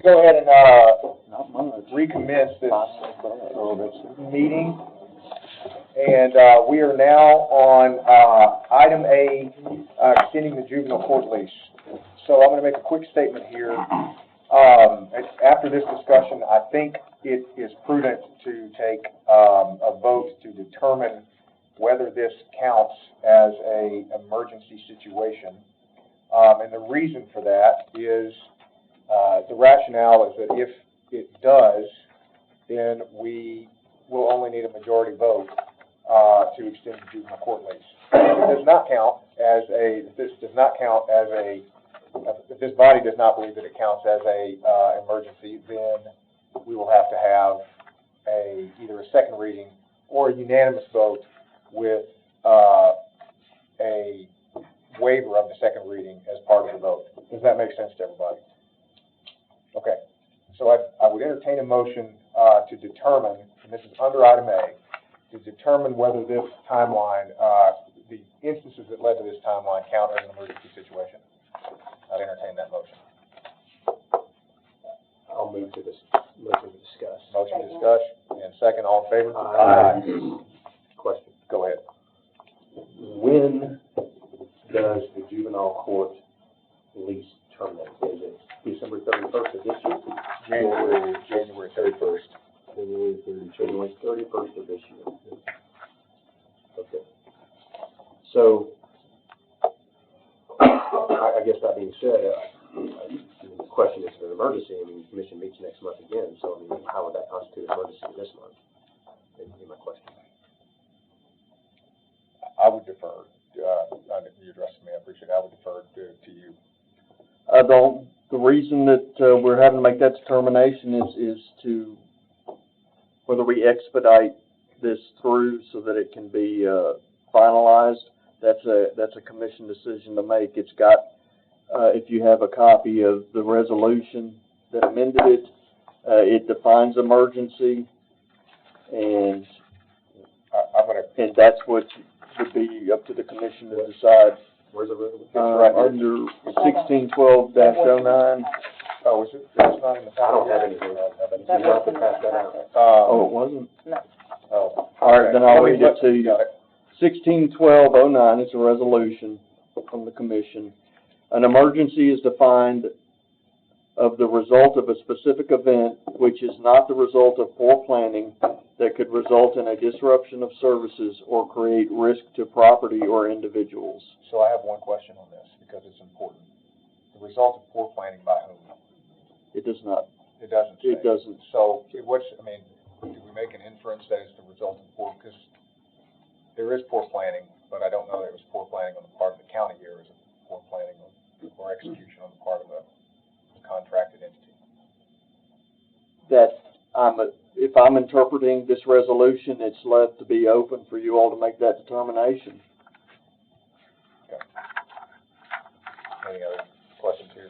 Go ahead and recommence this meeting. And we are now on item A, extending the juvenile court lease. So I'm going to make a quick statement here. After this discussion, I think it is prudent to take a vote to determine whether this counts as an emergency situation. And the reason for that is the rationale is that if it does, then we will only need a majority vote to extend the juvenile court lease. If it does not count as if this body does not believe that it counts as a emergency, then we will have to have either a second reading or a unanimous vote with a waiver of the second reading as part of the vote. Does that make sense to everybody? Okay. So I would entertain a motion to determine, and this is under item A, to determine whether this timeline, the instances that led to this timeline count as an emergency situation. I'd entertain that motion. I'll move to this motion to discuss. Motion to discuss, and second, all in favor? Aye. Question. Go ahead. When does the juvenile court lease terminate? Is it December 31st of this year? January 31st. January 31st of this year. Okay. So, I guess that being said, the question is an emergency. I mean, the commission meets next month again, so I mean, how would that constitute an emergency this month? That would be my question. I would defer. You addressed me. I appreciate it. I would defer to you. The reason that we're having to make that determination is to whether we expedite this through so that it can be finalized. That's a commission decision to make. It's got, if you have a copy of the resolution that amended it, it defines emergency, and that's what would be up to the commission to decide. Where's the resolution? Under 1612-09. Oh, is it? It's not in the packet. I don't have anything. You have to pass that out. Oh, it wasn't? No. Oh. All right, then I'll read it to you. Got it. 1612-09 is a resolution from the commission. An emergency is defined of the result of a specific event which is not the result of poor planning that could result in a disruption of services or create risk to property or individuals. So I have one question on this because it's important. The result of poor planning by whom? It does not. It doesn't say. It doesn't. So do we make an inference that it's the result of poor, because there is poor planning, but I don't know that it was poor planning on the part of the county here. Is it poor planning or execution on the part of the contracted entity? If I'm interpreting this resolution, it's left to be open for you all to make that determination. Okay. Any other questions here?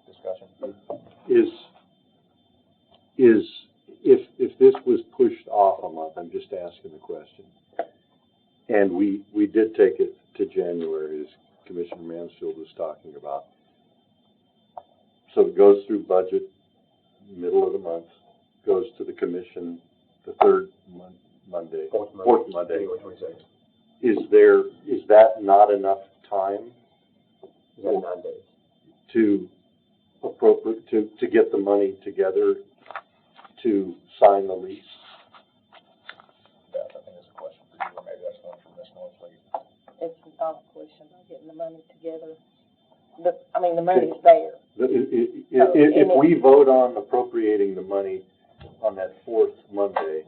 Discussion? If this was pushed off a month, I'm just asking the question, and we did take it to January, as Commissioner Mansfield was talking about. So it goes through budget, middle of the month, goes to the commission the third Monday, fourth Monday. January 26th. Is that not enough time? Is that 9 days? To get the money together to sign the lease? Beth, I think that's a question for you, or maybe that's one from Ms. Northleaf. It's not a question about getting the money together. The money's there. If we vote on appropriating the money on that fourth Monday,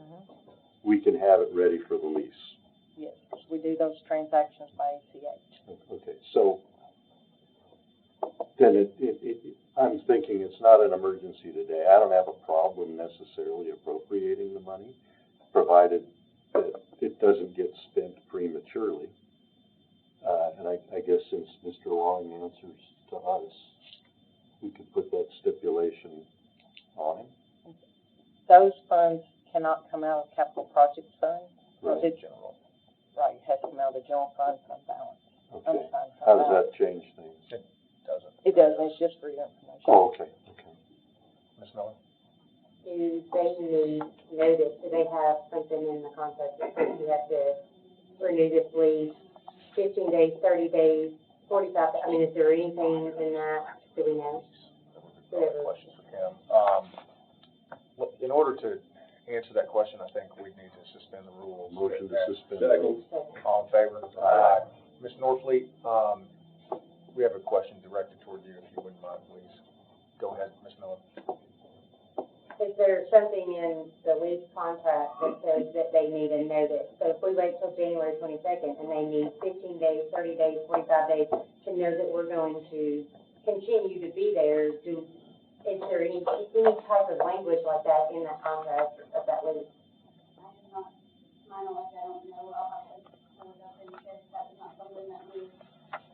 we can have it ready for the lease. Yes, we do those transactions by ACH. Okay, so then I'm thinking it's not an emergency today. I don't have a problem necessarily appropriating the money, provided that it doesn't get spent prematurely. And I guess since Mr. Long answers to us, we could put that stipulation on him. Those funds cannot come out of capital project fund. Right. General. Right, it has to come out of the general fund balance. Okay. How does that change things? It doesn't. It doesn't, it's just for your information. Oh, okay. Ms. Miller? Do they need notice? Do they have something in the contract that says you have to renew this lease 15 days, 30 days, 45, I mean, is there anything in that, do we know? Questions for Cam. In order to answer that question, I think we need to suspend the rules. Motion to suspend the rules. All in favor? Aye. Ms. Norfleet, we have a question directed toward you, if you wouldn't mind, please. Go ahead, Ms. Miller. Is there something in the lease contract that says that they need a notice? So if we wait till January 22nd and they need 15 days, 30 days, 45 days to know that we're going to continue to be there, is there any type of language like that in that contract of that lease? I have not, my knowledge, I don't know, I'll have to pull it up and check, that was not something that we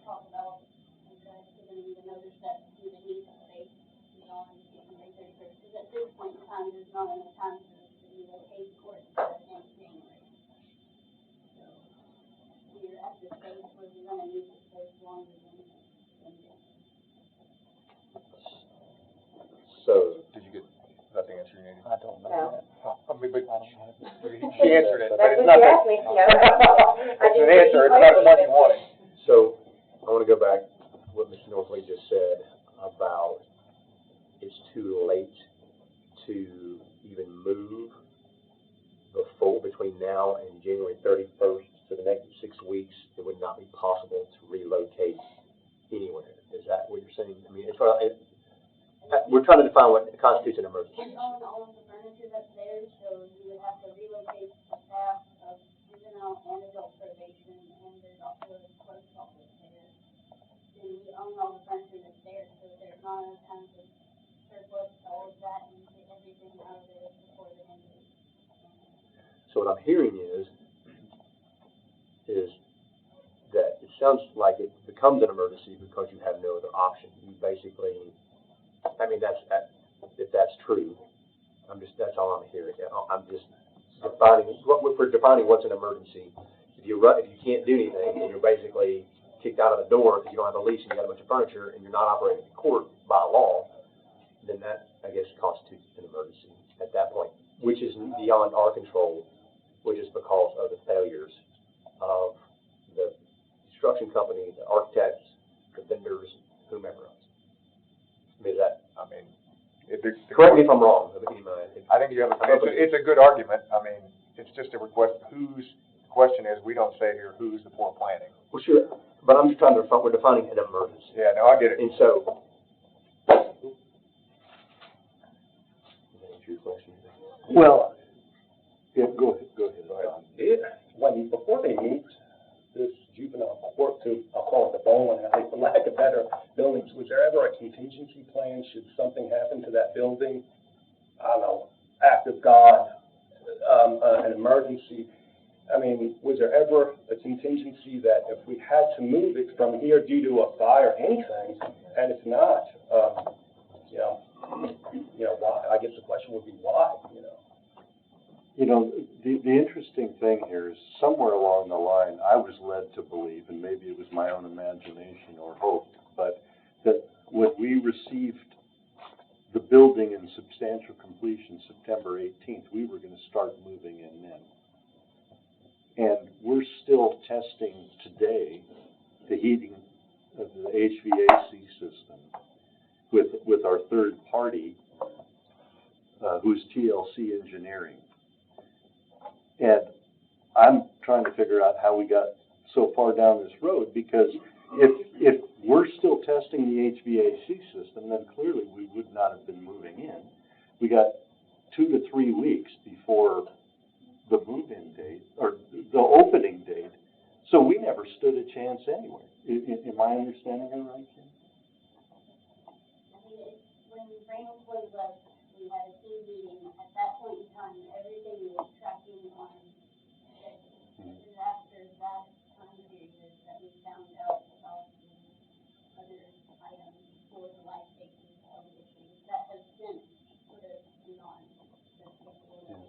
talked about. Okay, so then we notice that we need to stay beyond January 31st, because at this point in time, there's not enough time for us to relocate court in January. So, we're at the stage where we're gonna need to stay longer than January. So, Did you get that the answer you needed? I don't know No. that. I mean, but I don't have it. she answered it, but That's it's what not you that, asked me, you know. it's an answer, it's not the one you wanted. so I want to go back to what Mr. Norfleet just said about it's too late to even move between now and January 31st, so the next 6 weeks, it would not be possible to relocate anywhere. Is that what you're saying? I mean, we're trying to define what constitutes an emergency. We own all of the furniture upstairs, so you would have to relocate the staff of juvenile and adult probation, and there's also a clerk's office there. And we own all the furniture that's there, so there's not enough time to surplus all of that and get everything out of there before the end of the week. So what I'm hearing is that it sounds like it becomes an emergency because you have no other option. You basically, I mean, if that's true, that's all I'm hearing. I'm just defining, we're defining what's an emergency. If you can't do anything, and you're basically kicked out of the door because you don't have a lease and you got a bunch of furniture and you're not operating in court by law, then that, I guess, constitutes an emergency at that point, which is beyond our control, which is because of the failures of the construction company, the architects, the vendors, whomever else. I mean, correct me if I'm wrong. I think you have, it's a good argument. I mean, it's just a request, the question is, we don't say here who's the poor planning. Well, sure, but I'm just trying to, we're defining an emergency. Yeah, no, I get it. And so, is that your question? Well, Yeah, go ahead. Before they moved this juvenile court to, I'll call it the bowling alley, for lack of better buildings, was there ever a contingency plan should something happen to that building? I don't know, act of God, an emergency. I mean, was there ever a contingency that if we had to move it from here due to a fire or anything, and it's not, why? I guess the question would be why, You know, the interesting thing here is somewhere along the line, I was led to believe, and maybe it was my own imagination or hope, but that when we received the building in substantial completion September 18th, we were going to start moving in then. And we're still testing today the heating of the HVAC system with our third party, who's TLC Engineering. And I'm trying to figure out how we got so far down this road, because if we're still testing the HVAC system, then clearly we would not have been moving in. We got 2 to 3 weeks before the move-in date, or the opening date, so we never stood a chance anyway. Am I understanding it right, Kim? I mean, when Reynolds was like, we had a team meeting, at that point in time, everything was tracking on schedule. It was after that time period that we found out about the other items for the life safety issues that has since put us beyond the schedule.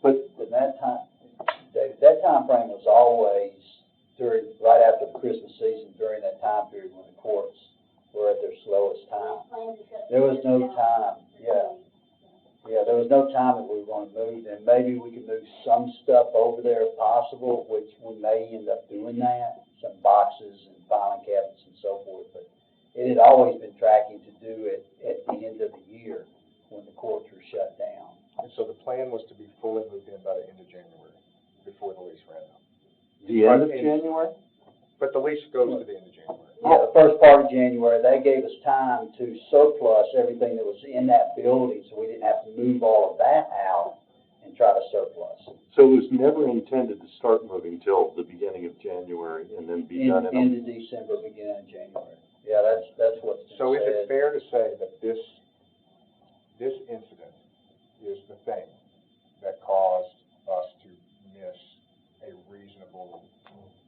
But that time, Dave, that time frame was always right after the Christmas season, during that time period when the courts were at their slowest time. There was no time Yeah, there was no time that we were gonna move, and maybe we could move some stuff over there if possible, which we may end up doing that, some boxes and filing cabinets and so forth, but it had always been tracking to do it at the end of the year when the courts were shut down. And so the plan was to be fully moved in by the end of January, before the lease ran out. The end of January? But the lease goes to the end of January. Yeah, the first part of January, they gave us time to surplus everything that was in that building, so we didn't have to move all of that out and try to surplus it. So it was never intended to start moving till the beginning of January and then be done in End of December, beginning of January. Yeah, that's what's been So is it said. fair to say that this incident is the thing that caused us to miss a reasonable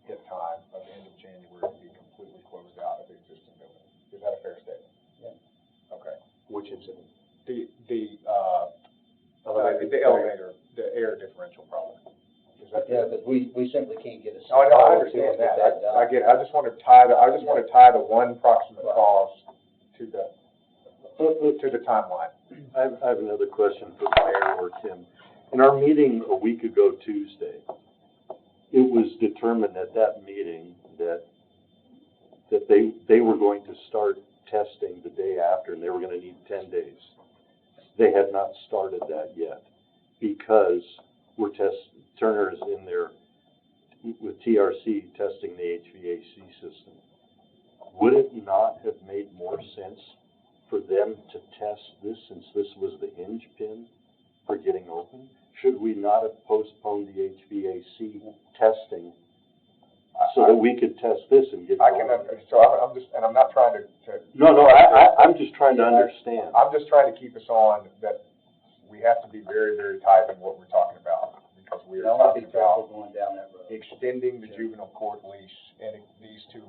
hit time of the end of January to be completely closed out of the existing building? Is that a fair statement? Yeah. Okay. Which incident? The elevator, the air differential problem. Is that Yeah, fair? because we simply can't get a. Oh, no, I understand that. I get it. I just want to tie the one proximate cause to the timeline. I have another question for the mayor or Tim. In our meeting a week ago Tuesday, it was determined at that meeting that they were going to start testing the day after, and they were going to need 10 days. They had not started that yet because Turner is in there with TRC testing the HVAC system. Would it not have made more sense for them to test this, since this was the hinge pin for getting open? Should we not have postponed the HVAC testing so that we could test this and get going? I'm just, and I'm not trying to. No, I'm just trying to understand. I'm just trying to keep us on that we have to be very, very tight in what we're talking about, because we are talking about Going down that road. extending the juvenile court lease and these two.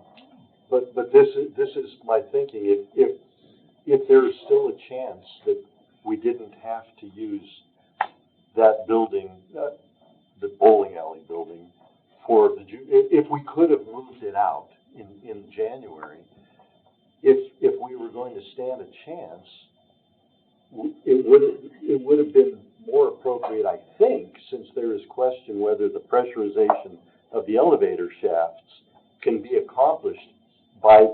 But this is my thinking. If there is still a chance that we didn't have to use that building, the bowling alley building, for if we could have moved it out in January, if we were going to stand a chance, it would have been more appropriate, I think, since there is question whether the pressurization of the elevator shafts can be accomplished by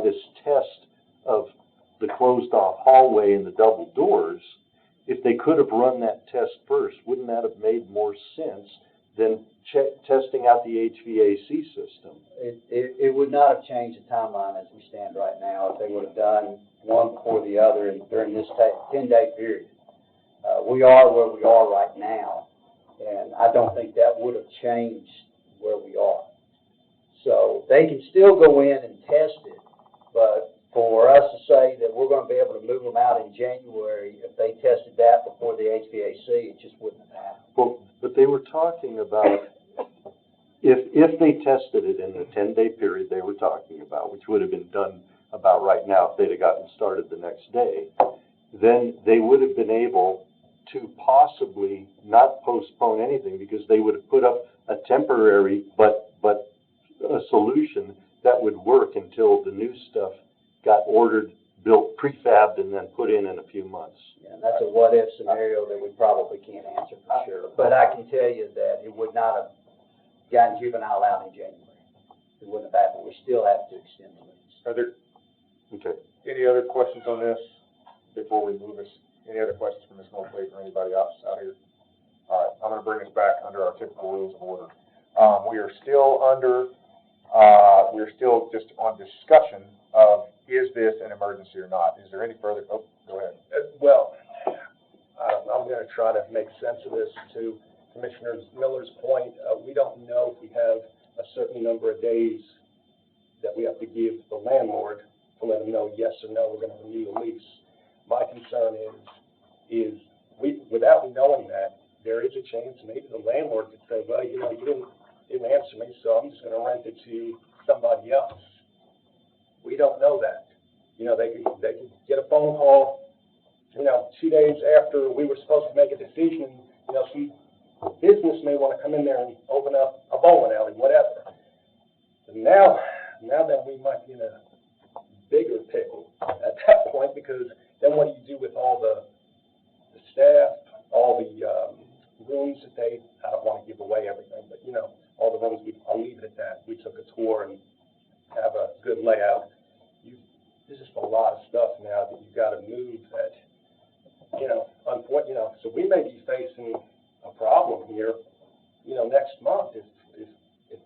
this test of the closed-off hallway and the double doors. If they could have run that test first, wouldn't that have made more sense than testing out the HVAC system? It would not have changed the timeline as we stand right now if they would have done one before the other during this 10-day period. We are where we are right now, and I don't think that would have changed where we are. So they can still go in and test it, but for us to say that we're going to be able to move them out in January, if they tested that before the HVAC, it just wouldn't have happened. Well, but they were talking about if they tested it in the 10-day period they were talking about, which would have been done about right now if they'd have gotten started the next day, then they would have been able to possibly not postpone anything, because they would have put up a temporary but a solution that would work until the new stuff got ordered, built, prefabbed, and then put in a few months. Yeah, that's a what-if scenario that we probably can't answer for sure. But I can tell you that it would not have gotten juvenile out in January. It wouldn't have happened. We still have to extend the lease. Are there Okay. any other questions on this before we move us? Any other questions from Ms. Mosley or anybody else out here? All right, I'm going to bring us back under our typical rules of order. We're still just on discussion of, is this an emergency or not? Is there any further, go ahead. Well, I'm going to try to make sense of this. To Commissioner Miller's point, we don't know if we have a certain number of days that we have to give the landlord to let them know yes or no, we're going to renew the lease. My concern is without knowing that, there is a chance maybe the landlord could say, well, you didn't answer me, so I'm just going to rent it to somebody else. We don't know that. They could get a phone call, 2 days after we were supposed to make a decision, some business may want to come in there and open up a bowling alley, whatever. And now that we might be in a bigger pickle at that point, because then what do you do with all the staff, all the, rooms that I don't want to give away everything, but, you know, all the rooms, I'll leave it at that. We took a tour and have a good layout. There's just a lot of stuff now that you've got to move that, you know, so we may be facing a problem here, you know, next month if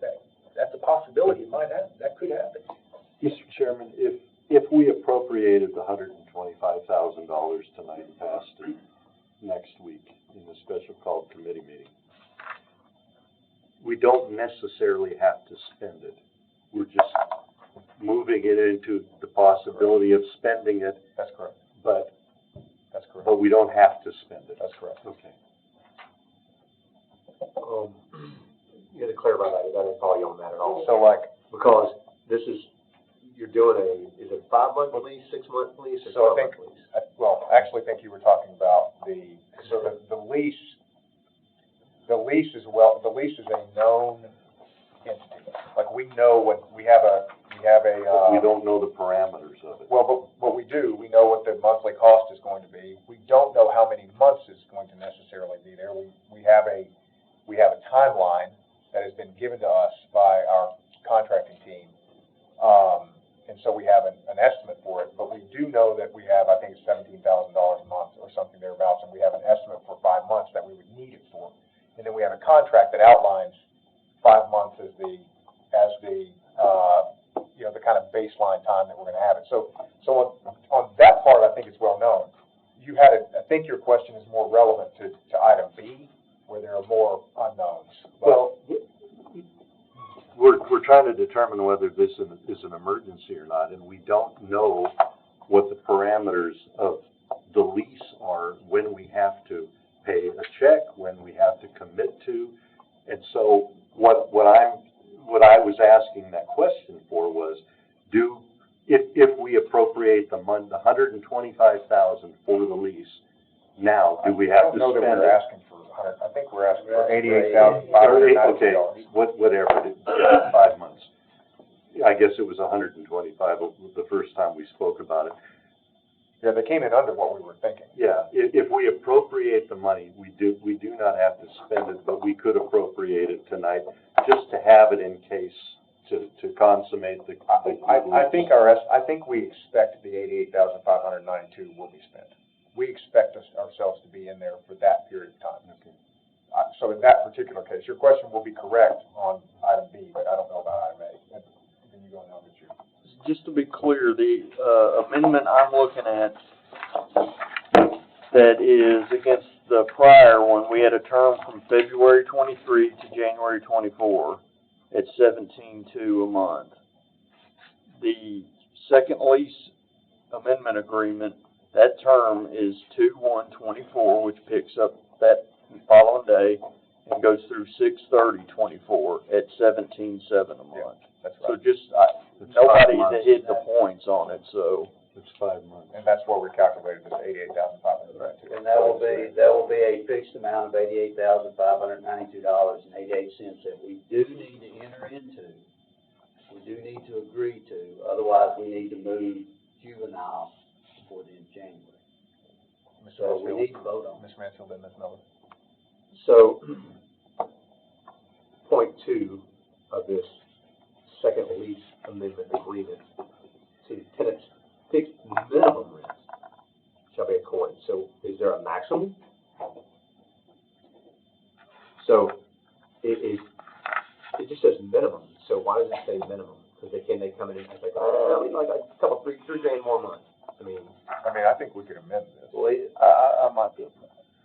that's a possibility. It might happen. That could happen. Mr. Chairman, if we appropriated the $125,000 tonight and passed it next week in the special called committee meeting, we don't necessarily have to spend it. We're just moving it into the possibility of spending it. That's correct. That's correct. But we don't have to spend it. That's correct. Okay. You had to clarify that, I didn't follow you on that at all. So like, Because this is, you're doing is it 5-month lease, 6-month lease, or so I 12-month think, lease? I actually think you were talking about the lease. The lease is a known entity. Like we know what, we have a. But we don't know the parameters of it. Well, but we do. We know what the monthly cost is going to be. We don't know how many months it's going to necessarily be there. We have a timeline that has been given to us by our contracting team. And so we have an estimate for it, but we do know that we have, I think it's $17,000 a month or something thereabouts, and we have an estimate for 5 months that we would need it for. And then we have a contract that outlines 5 months as the you know, the kind of baseline time that we're going to have it. So on that part, I think it's well known. I think your question is more relevant to item B, where there are more unknowns. Well, we're trying to determine whether this is an emergency or not, and we don't know what the parameters of the lease are, when we have to pay a check, when we have to commit to. And so what I was asking that question for was, if we appropriate the $125,000 for the lease now, do we have to spend it? I don't know that we're asking for 100. I think we're asking for $88,592. Okay, whatever, 5 months. I guess it was 125 the first time we spoke about it. Yeah, they came in under what we were thinking. Yeah, if we appropriate the money, we do not have to spend it, but we could appropriate it tonight just to have it in case to consummate the. I think we expect the $88,592 will be spent. We expect ourselves to be in there for that period of time. Okay. So in that particular case, your question will be correct on item B, but I don't know about item A. Then you go and I'll get you. Just to be clear, the amendment I'm looking at that is against the prior one, we had a term from February 23 to January 24 at $17,200 a month. The second lease amendment agreement, that term is 2/1/24, which picks up that following day and goes through 6/30/24 at $17,700 a month. Yeah, that's So right. just, nobody that hit the points on it, so. It's 5 months. And that's where we calculated this $88,592. And that will be a fixed amount of $88,592.88 that we do need to enter into. We do need to agree to, otherwise we need to move juvenile before the end of January. So we need to vote on it. Ms. Mansfield and Ms. Miller. So, point 2 of this second lease amendment agreement, see, tenants' fixed minimum rents shall be accorded. So, is there a maximum? So, it just says minimum. So why does it say minimum? Because they come in and it's like, oh, we'd like a couple, $3 grand more a month. I think we could amend this. Well, I might be able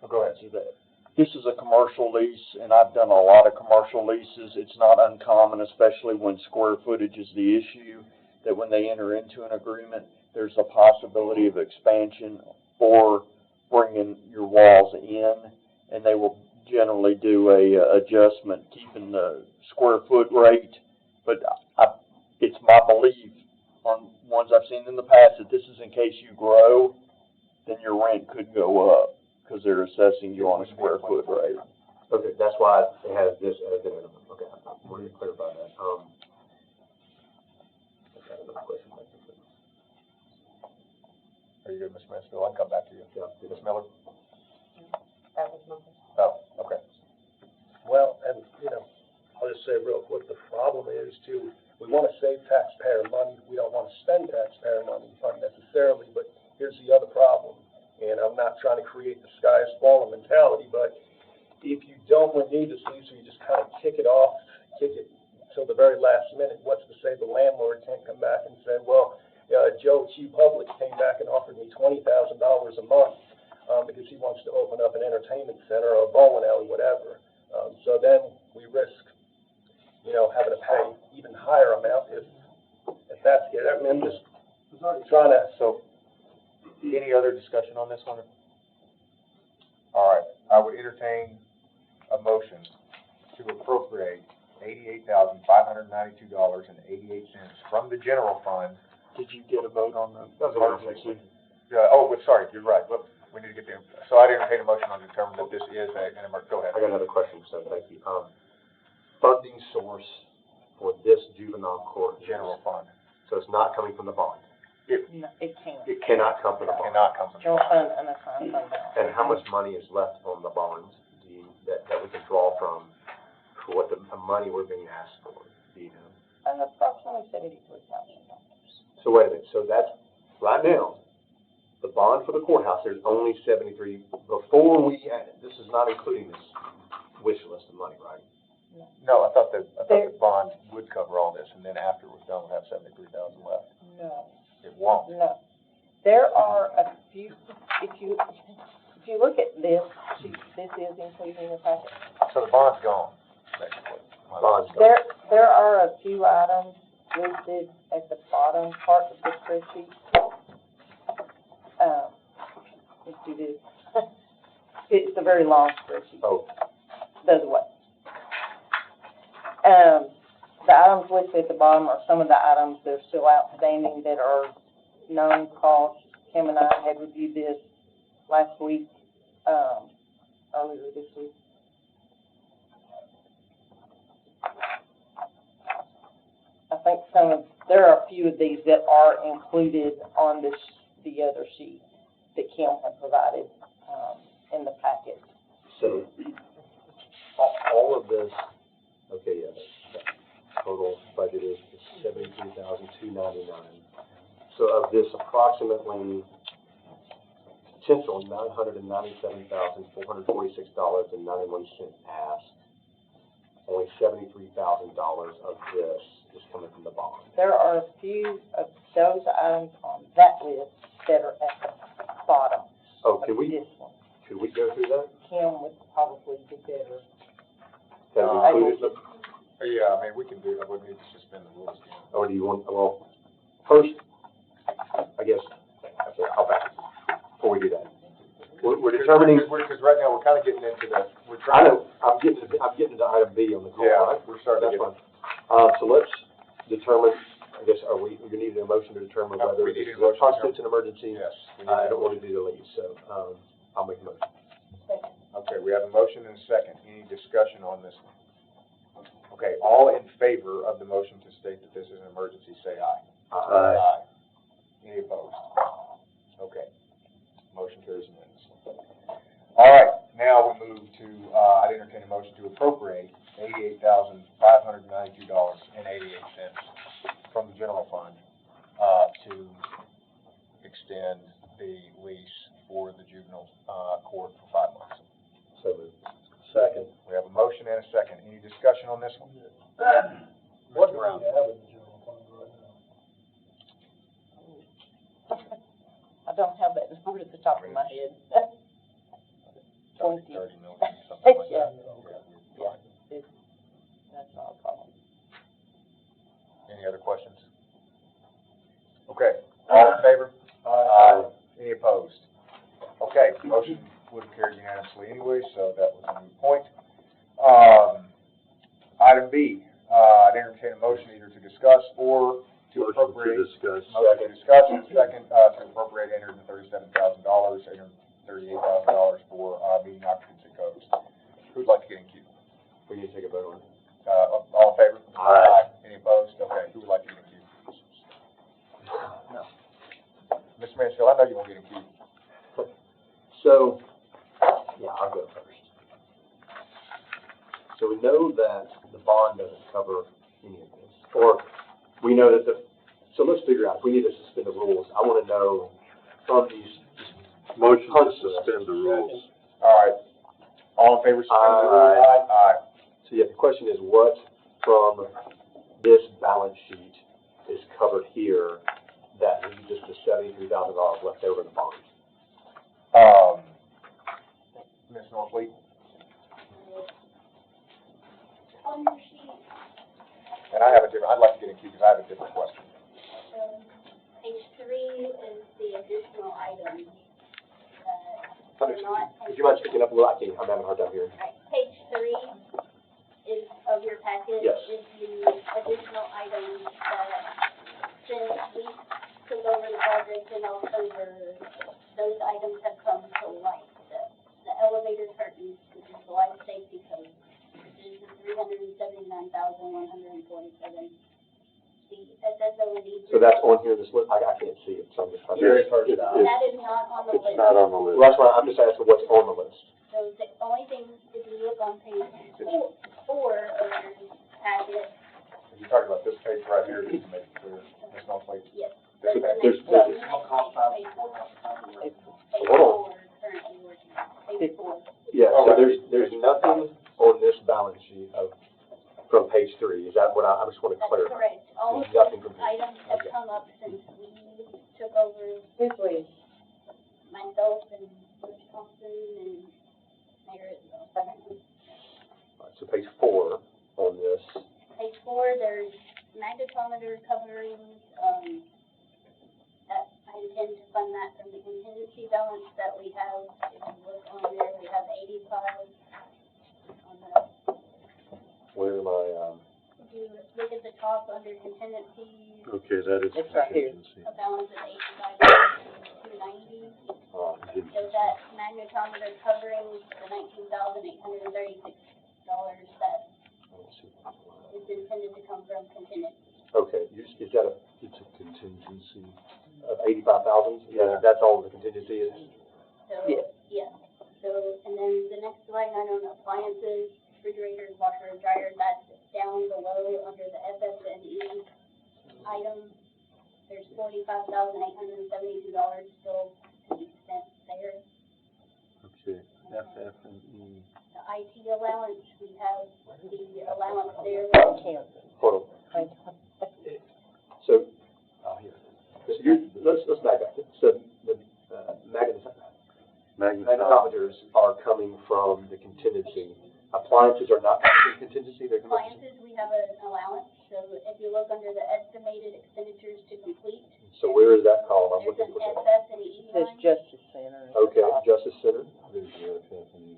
to go ahead and do that. This is a commercial lease, and I've done a lot of commercial leases. It's not uncommon, especially when square footage is the issue, that when they enter into an agreement, there's a possibility of expansion or bringing your walls in, and they will generally do a adjustment, keeping the square foot rate. But it's my belief on ones I've seen in the past that this is in case you grow, then your rent could go up because they're assessing you on a square foot rate. Okay, that's why it has this as the minimum. Okay, I wanted to clarify that. I've got another question. Are you good, Ms. Mansfield? I'll come back to you. Yeah. Ms. Miller? That was my question. Oh, okay. Well, and, I'll just say real quick, the problem is too, we want to save taxpayer money. We don't want to spend taxpayer money unnecessarily, but here's the other problem. And I'm not trying to create the sky is falling mentality, but if you don't renew this lease, or you just kind of kick it till the very last minute, what's to say the landlord can't come back and say, well, Joe Q Public came back and offered me $20,000 a month, because he wants to open up an entertainment center or a bowling alley, whatever. So then we risk, having to pay even higher amount if that's it. I mean, I'm just trying to. So, any other discussion on this one? All right, I would entertain a motion to appropriate $88,592.88 from the general fund. Did you get a vote on the? Sorry, you're right. Look, we need to get there. So I'd entertain a motion on determining that this is an emergency. Go ahead. I got another question, so thank you. Funding source for this juvenile court. General fund. So it's not coming from the bond. No, it can't. It cannot come from the bond. Cannot come from. General fund, unassigned fund balance. And how much money is left on the bonds that we can draw from for what the money we're being asked for? Do you know? Approximately $73,000. So wait a minute, so that's, right now, the bond for the courthouse, there's only 73, before we add it, this is not including this wish list of money, right? No, I thought the bond would cover all this, and then after we're done, we'll have 73,000 left. No, It won't. no. There are a few, if you look at this sheet, this is included in the packet. So the bond's gone, basically. Bond's gone. There are a few items listed at the bottom part of the spreadsheet. Let's do this. It's a very long spreadsheet. Oh, Does what? The items listed at the bottom are some of the items that are still outstanding that are known costs. Kim and I had reviewed this last week, earlier this week. I think there are a few of these that are included on the other sheet that Kim had provided, in the packet. so, all of this, okay, yeah, total budget is $73,299. So of this, approximately potential $997,446.91 asked, only $73,000 of this is coming from the bond. There are a few of those items on that list that are at the bottom Oh, of could we this one. go through that? Kim would probably do better. Have we included them? Yeah, I mean, we can do that. We need to suspend the rules again. Or do you want, well, first, I guess, okay, I'll back it. Before we do that. We're determining, Because right now, we're kind of getting into the, we're I trying to. know, I'm getting to item B on the call, Yeah, right? we're starting to That's get. fine. So let's determine, I guess, you need a motion to determine No, whether we this need a motion to constitutes an emergency. Yes. we need I to- don't want to do the leave, so, I'll make a motion. Okay, we have a motion and a second. Any discussion on this one? Okay, all in favor of the motion to state that this is an emergency, say aye. Aye. Any opposed? Okay, motion carries unanimously. All right, now we move to, I'd entertain a motion to appropriate $88,592.88 from the general fund, to extend the lease for the juvenile, court for 5 months. So moved. Second. We have a motion and a second. Any discussion on this one? What do Brown. we have in the general fund right now? I don't have that number at the top of my head. 20. 30 million, something like Yeah. that. Yeah, that's not a problem. Any other questions? Okay, all in favor? Aye. Any opposed? Okay, motion would have carried unanimously anyway, so that was a moot point. Item B, I'd entertain a motion either to discuss or to Motion appropriate. to discuss. Motion to discuss, and second, to appropriate $837,000, $838,000 for, meeting occupancy codes. Who'd like to get in queue? We need to take a vote on it. All in favor? Aye. Any opposed? Okay, who would like to get in queue? Mr. Mansfield, I know you want to get in queue. So, Yeah, I'll go first. So we know that the bond doesn't cover any of this, or we know that so let's figure out, if we need to suspend the rules, I want to know from these. Motion to suspend the rules. All right. All in favor, suspend the rules? Aye. So yeah, the question is, what from this balance sheet is covered here that leaves us with $73,000 left over in the bond? Ms. Norfleet? On your sheet, And I have a different, I'd like to get in queue because I have a different question. page 3 is the additional items that are Would not. you mind speaking up a little? I'm having a hard time hearing. Right, page 3 is, of your packet. Yes. Is the additional items that, since we took over the project in October, those items have come to light. The elevator curtains, which is the life safety code, which is the $379,147. The SSO&E. So that's on here, this list, I can't see it, so I'm just trying to. That is not on the list. It's not on the list. Well, that's why I'm just asking what's on the list. So the only thing, if you look on page 4 of your packet, Are you talking about this page right here, just to make it clear, Ms. Norfleet? yes. There's- Page Hold 4, currently working, page 4. Yeah, so Okay. there's nothing on this balance sheet from page 3, is that what I just want to That's clarify? correct. All of There's nothing those from- items have okay. come up since we took over, Usually, myself and Bruce Thompson and Mayor Isabel. All right, so page 4 on this, Page 4, there's magnetometer coverings, that I intend to fund that from the contingency balance that we have. If you look on there, we have 85 on the, where am I, if you look at the top under contingency, Okay, that is It's right here. contingency. a balance of 85,290. So that magnetometer covering the $19,836 that is intended to come from contingency. okay, is that It's a contingency. 85,000? Yeah. That's all the contingency is? So, Yes. yeah. So, and then the next line item, appliances, refrigerators, washer and dryer, that's down below under the FF&E item. There's $45,872 still to be spent there. Okay, FF and E. The IT allowance, we have the allowance there. Hold on. So, let's back up. So, the magnetometers are coming from the contingency. Appliances are not coming from contingency, they're coming. Appliances, we have an allowance, so if you look under the estimated expenditures to complete, So where is that column? I'm there's looking an for that. FF&E Says line, Justice Center. Okay, Justice Center. There's your FF and E.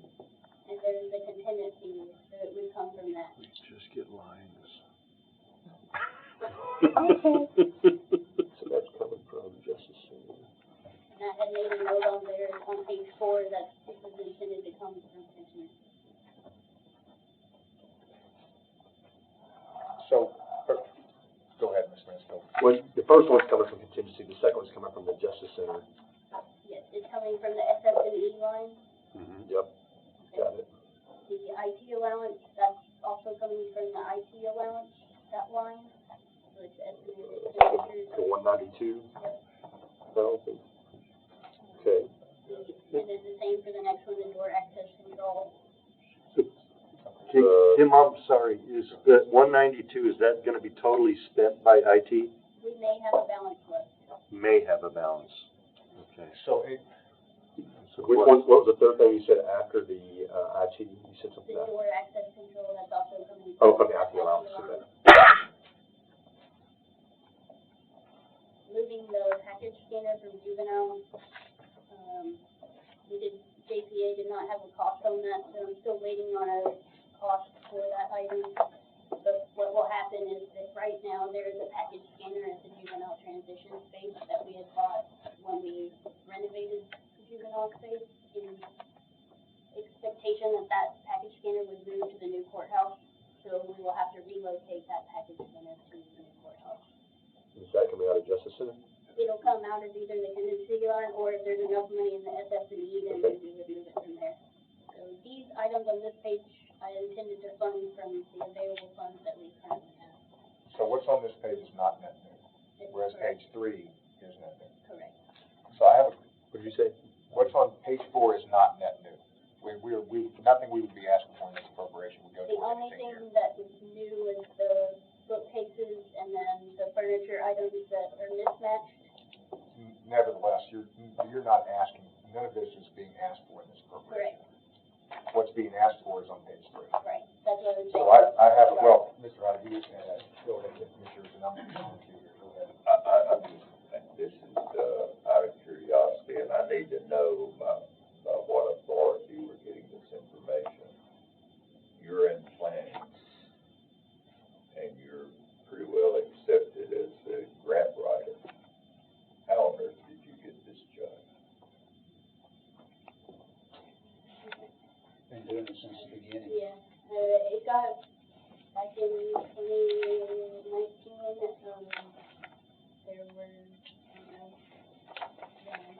and there's the contingency, so it would come from that. Just get lines. So that's coming from Justice Center. And I had made a note on there on page 4 that this was intended to come from contingency. So, go ahead, Ms. Mansfield. Well, the first one's coming from contingency, the second one's coming from the Justice Center. Yes, it's coming from the FF&E line. Yep, got it. The IT allowance, that's also coming from the IT allowance, that line. So it's estimated expenditures. The 192. Yep. Thousand. Okay. And then the same for the next one, the door access control. Tim, I'm sorry, is the 192, is that gonna be totally spent by IT? We may have a balance left. May have a balance. Okay. So, Which one, what was the third thing you said after the, IT? You said The something else? door access control, that's also coming. Oh, from the IT allowance, okay. Moving the package scanner from juvenile, JPA did not have a cost on that, so I'm still waiting on a cost for that item. But what will happen is that right now, there is a package scanner at the juvenile transition space that we had bought when we renovated the juvenile space in expectation that that package scanner would move to the new courthouse. So we will have to relocate that package scanner to the new courthouse. Is that coming out of Justice Center? It'll come out of either the contingency line, or if there's enough money in the FF&E, then we would move it from there. items on this page, I intended to fund from the available funds that we currently have. So what's on this page is not net new, It's whereas correct. page 3 is net new. Correct. So I have, What did you say? what's on page 4 is not net new. Nothing we would be asking for in this appropriation would go The toward only anything thing here. that is new is the bookcases and then the furniture items that are mismatched. Nevertheless, you're not asking, none of this is being asked for in this appropriation. Correct. What's being asked for is on page 3. Right. That's what I was saying. So I have, well, Mr. Ryder, you go ahead, Commissioners, and I'm going to go here. Go ahead. This is, out of curiosity, and I need to know by what authority we're getting this information. You're in planning, and you're pretty well accepted as a grant writer. How on earth did you get this job? Been doing it since the beginning. Yeah. It got back in 2019. There were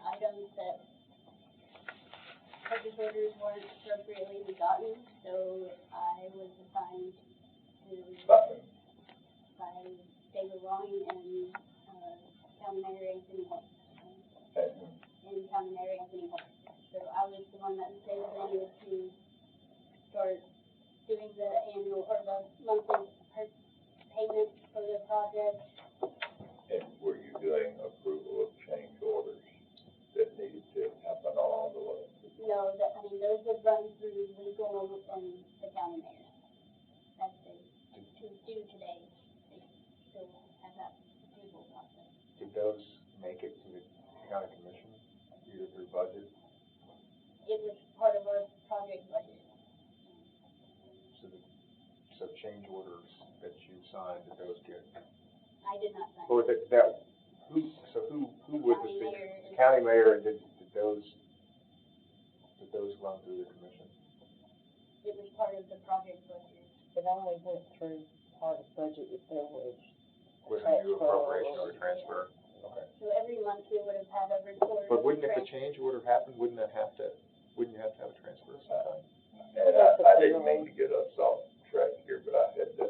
items that purchase orders weren't appropriately begotten, so I was assigned to Nothing. by David Ronnie and County Mayor Anthony Holmes. And County Mayor Anthony Holmes. So I was the one that was designated to start doing the annual or the monthly payments for the project. And were you doing approval of change orders that needed to happen along the way? No, those would run through legal and the county mayor. That's to do today. They still have that approval process. Did those make it to the county commission, either through budget? It was part of our project budget. So change orders that you signed, did those get? I did not sign. Or who would County the mayor. county mayor, and did those run through the commission? It was part of the project budget. It only went through part of budget if there was. Was it a new appropriation or a transfer? Okay. So every month we would have had a report. But wouldn't, if a change order happened, wouldn't you have to have a transfer of some kind? And I didn't mean to get us off track here, but I had to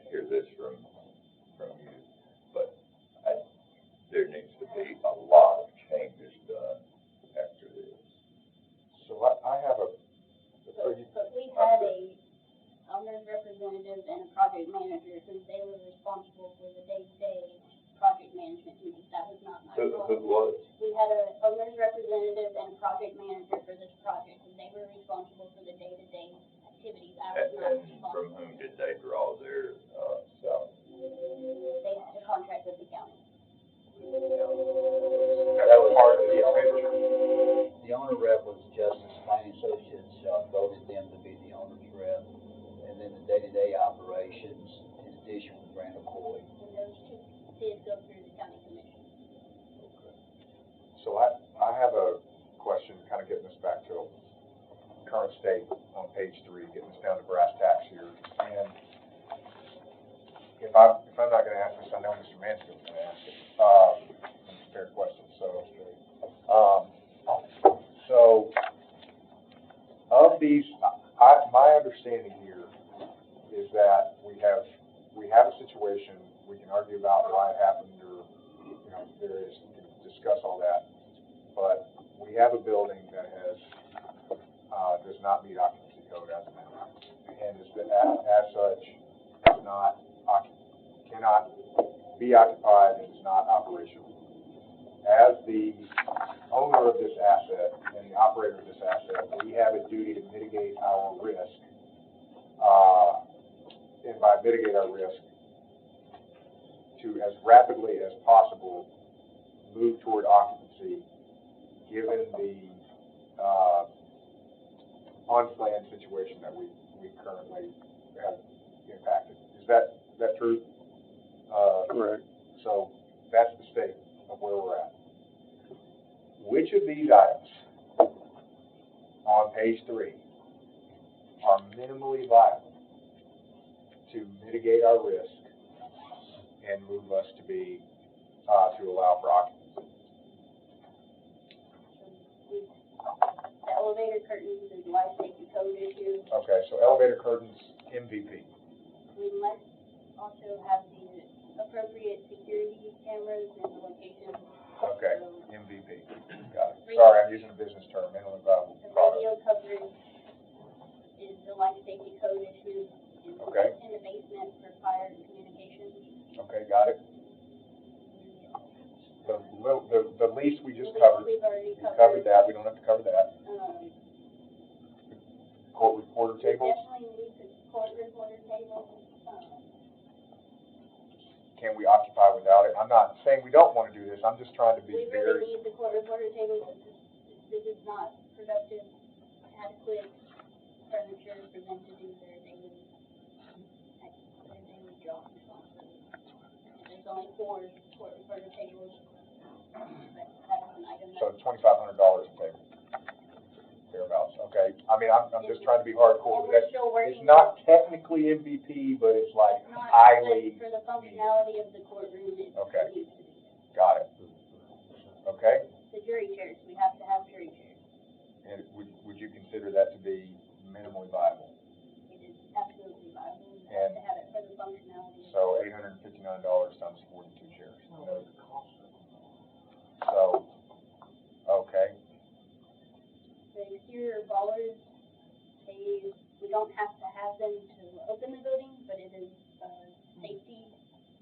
hear this from you. But there needs to be a lot of changes done after this. So I have a, But we had a owner's representative and a project manager, since they were responsible for the day-to-day project management duties. That was not my Who role. was? We had a owner's representative and a project manager for this project, and they were responsible for the day-to-day activities. I was not And from responsible. whom did they draw their, salary? They had a contract with the county. that was part of the expenditure. The owner rep was Justice Planning Associates, voted them to be the owner's rep. And then the day-to-day operations, in addition with Randall Coy. And those two did go through the county commission. So I have a question, kind of getting us back to current state on page 3, getting us down to brass tacks here. And if I'm not going to ask this, I know Mr. Mansfield's going to ask it. It's a fair question. So of these, my understanding here is that we have a situation, we can argue about why it happened or, various, we can discuss all that. But we have a building that does not meet occupancy code as of now. And is that, as such, cannot be occupied and is not operational. As the owner of this asset and the operator of this asset, we have a duty to mitigate our risk. And by mitigate our risk, to as rapidly as possible move toward occupancy, given the unplanned situation that we currently have impacted. Is that true? Correct. So that's the state of where we're at. Which of these items on page 3 are minimally viable to mitigate our risk and move us to be to allow for occupancy? The elevator curtains and life safety code issue. Okay, so elevator curtains, MVP. We must also have the appropriate security cameras in the location. Okay, MVP. Got it. Sorry, I'm using a business term, minimally viable The product. radio coverage is the life safety code issue. Okay. In the basement for fire and communications. Okay, got it. The lease we just covered. We've already We covered that, we don't have to cover that. Court reporter We tables, definitely need the court reporter table. can we occupy without it? I'm not saying we don't want to do this, I'm just trying to be We very. really need the court reporter table. This is not productive, adequate furniture for them to do their daily job responsibilities. There's only 4 court reporter tables. That's an item So that. $2,500 a table, thereabouts, okay? I mean, I'm just trying to be hardcore, And but we're still working. it's not technically MVP, but it's like It's not, highly. but for the functionality of the courtroom, it Okay. needs to be. Got it. Okay, The jury chairs, we have to have jury chairs. and would you consider that to be minimally viable? It is absolutely viable. We And have to have it for the functionality. of So the- $859 times 42 chairs. So, okay, The exterior ballers, we don't have to have them to open the building, but it is a safety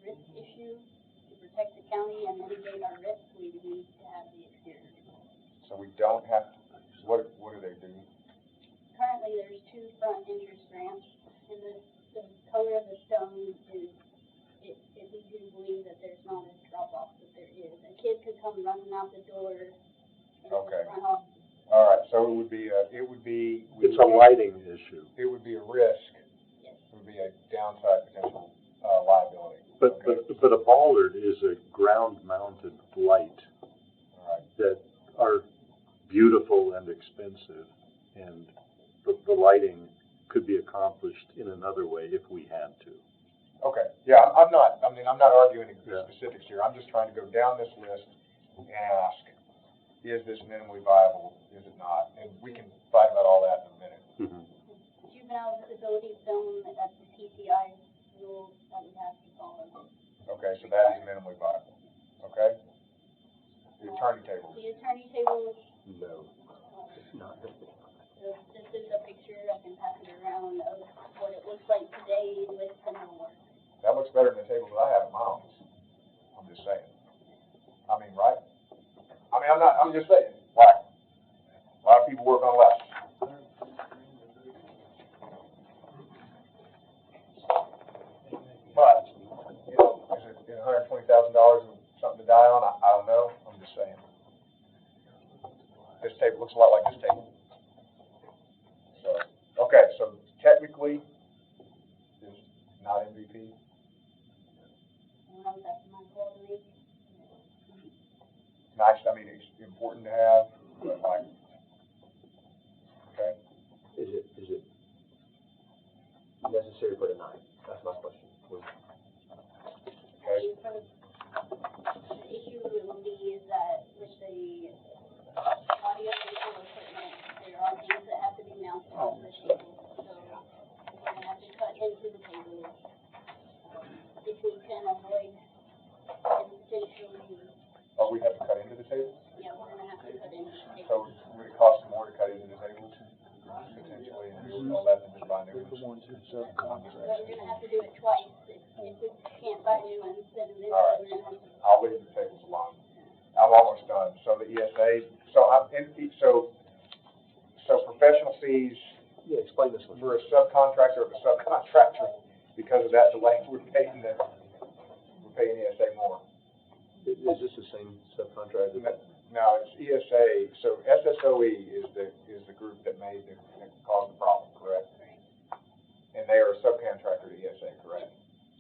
risk issue to protect the county and mitigate our risk. We need to have the exterior. so we don't have to, what do they do? Currently, there's 2 front entrance ramps, and the color of the stone is, it leads you to believe that there's not a drop-off, but there is. A kid could come running out the door and Okay. run off. All right, so it would be, It's a lighting issue. it would be a risk, Yes. it would be a downside potential, liability. But, Okay. but a bollard is a ground-mounted light All right, that are beautiful and expensive, and the lighting could be accomplished in another way if we had to. okay, yeah, I'm not arguing the Yeah. specifics here, I'm just trying to go down this list and ask, is this minimally viable, is it not? And we can fight about all that in a minute. Mm-hmm. Juvenile disability film at the TCI rules that we have to follow. Okay, so that is minimally viable, okay? The attorney tables, The attorney tables, No, it's not. this is a picture, I can pass it around, of what it looks like today with the no work. that looks better than the table that I have at my office, I'm just saying. I mean, right? I mean, I'm just saying, like, a lot of people work on less. But, you know, is it $120,000 and something to die on? I don't know, I'm just saying. This table looks a lot like this table. So, okay, so technically, it's not MVP. That's my call to make. Nice, I mean, it's important to have, but like, okay, Is it necessary for tonight? That's my question. okay, The issue will be is that with the audio visual equipment, there are things that have to be mounted on the table. So we're gonna have to cut into the table. If we can avoid and potentially, oh, we have to cut into the table? yeah, we're gonna have to cut into the table. So would it cost more to cut into the table, potentially, and do all that than just buy new ones? But we're gonna have to do it twice. If we can't buy new ones, then eventually All right. we're gonna have to. I'll leave the tables alone. I'm almost done. So the ESA, so professional fees Yeah, explain this one. for a subcontractor of a subcontractor, because of that delay, we're paying ESA more. Is this the same subcontractor? No, it's ESA, so SSOE is the group that caused the problem, correct? And they are a subcontractor to ESA, correct?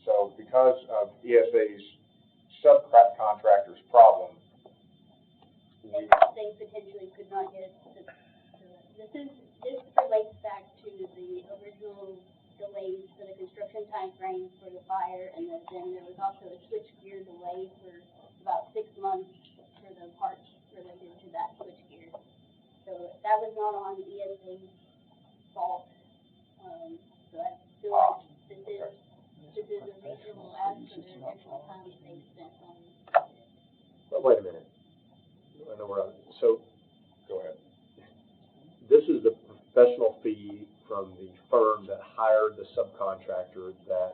So because of ESA's subcontractor's problem, They potentially could not get this relates back to the original delays for the construction timeframe for the fire, and then there was also a switchgear delay for about 6 months for the parts related to that switchgear. So that was not on ESA's fault. So I feel like this is a reasonable ask for the additional time that they've spent on this project. But wait a minute. I know we're on, so Go ahead. this is the professional fee from the firm that hired the subcontractor that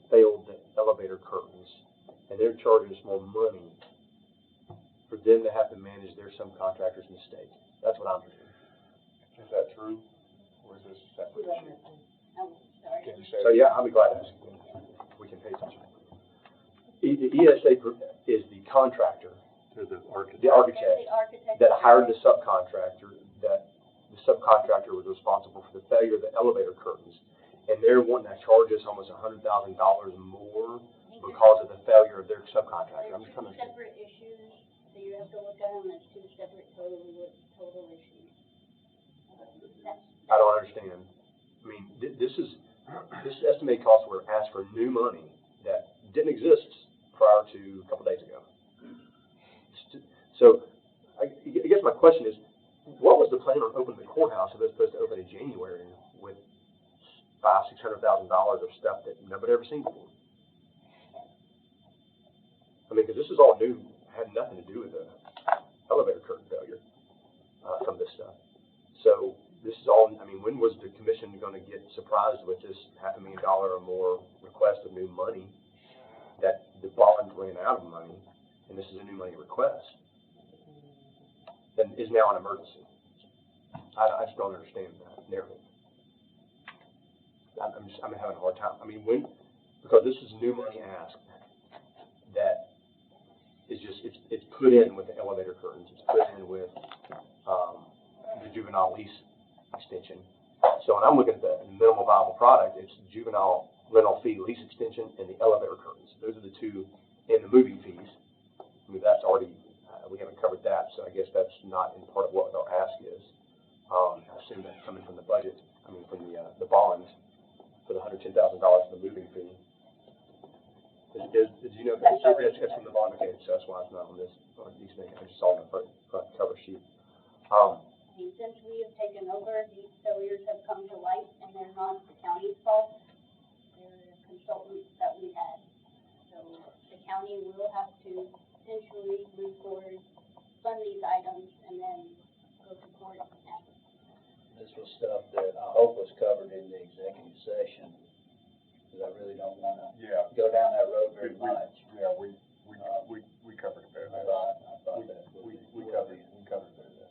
failed the elevator curtains, and they're charging us more money for them to have to manage their subcontractor's mistake. That's what I'm hearing. Is that true? Or is this separate issue? Oh, sorry. Can you say? So yeah, I'll be glad to, we can pay attention. The ESA is the contractor, To the architect. the architect, The architect. that hired the subcontractor, that the subcontractor was responsible for the failure of the elevator curtains. And they're wanting to charge us almost $100,000 more because of the failure of their subcontractor. I'm just trying to. There's two separate issues, so you have to look at them as two separate total issues. I don't understand. I mean, this estimated costs were asked for new money that didn't exist prior to a couple days ago. So, I guess my question is, what was the plan on opening the courthouse if it was supposed to open in January with $500,000-$600,000 of stuff that nobody ever seen before? I mean, because this is all new, had nothing to do with the elevator curtain failure from this stuff. So this is all, I mean, when was the commission going to get surprised with this $500,000 or more request of new money that the bond ran out of money, and this is a new money request, then is now an emergency? I just don't understand that narrative. I'm having a hard time. I mean, because this is new money asked that is just, it's put in with the elevator curtains, it's put in with the juvenile lease extension. So when I'm looking at the minimal viable product, it's juvenile rental fee lease extension and the elevator curtains. Those are the two, and the moving fees. I mean, that's already, we haven't covered that, so I guess that's not in part of what our ask is. I assume that's coming from the budget, I mean, from the bonds for the $110,000 for the moving fee. Did you know, it's from the bond, okay, so that's why it's not on this, on these things, I just saw on the front cover sheet. I mean, since we have taken over, these failures have come to light, and they're not the county's fault. They're consultants that we had. So the county will have to potentially move forward, fund these items, and then go to court after. This was stuff that I hope was covered in the executive session, because I really don't wanna Yeah. go down that road very much. Yeah, we covered a bit of I this. thought that. We covered a bit of this.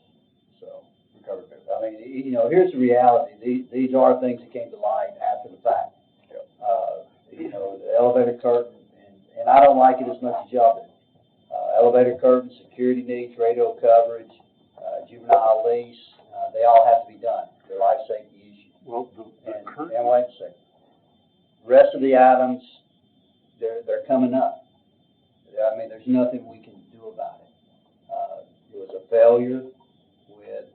So, we covered a bit of that. I mean, you know, here's the reality, these are things that came to light after the fact. Yep. You know, the elevator curtain, and I don't like it as much as y'all do. Elevator curtain, security needs, radio coverage, juvenile lease, they all have to be done. They're life safety issues. Well, the curtain. And wait a second. Rest of the items, they're coming up. I mean, there's nothing we can do about it. It was a failure with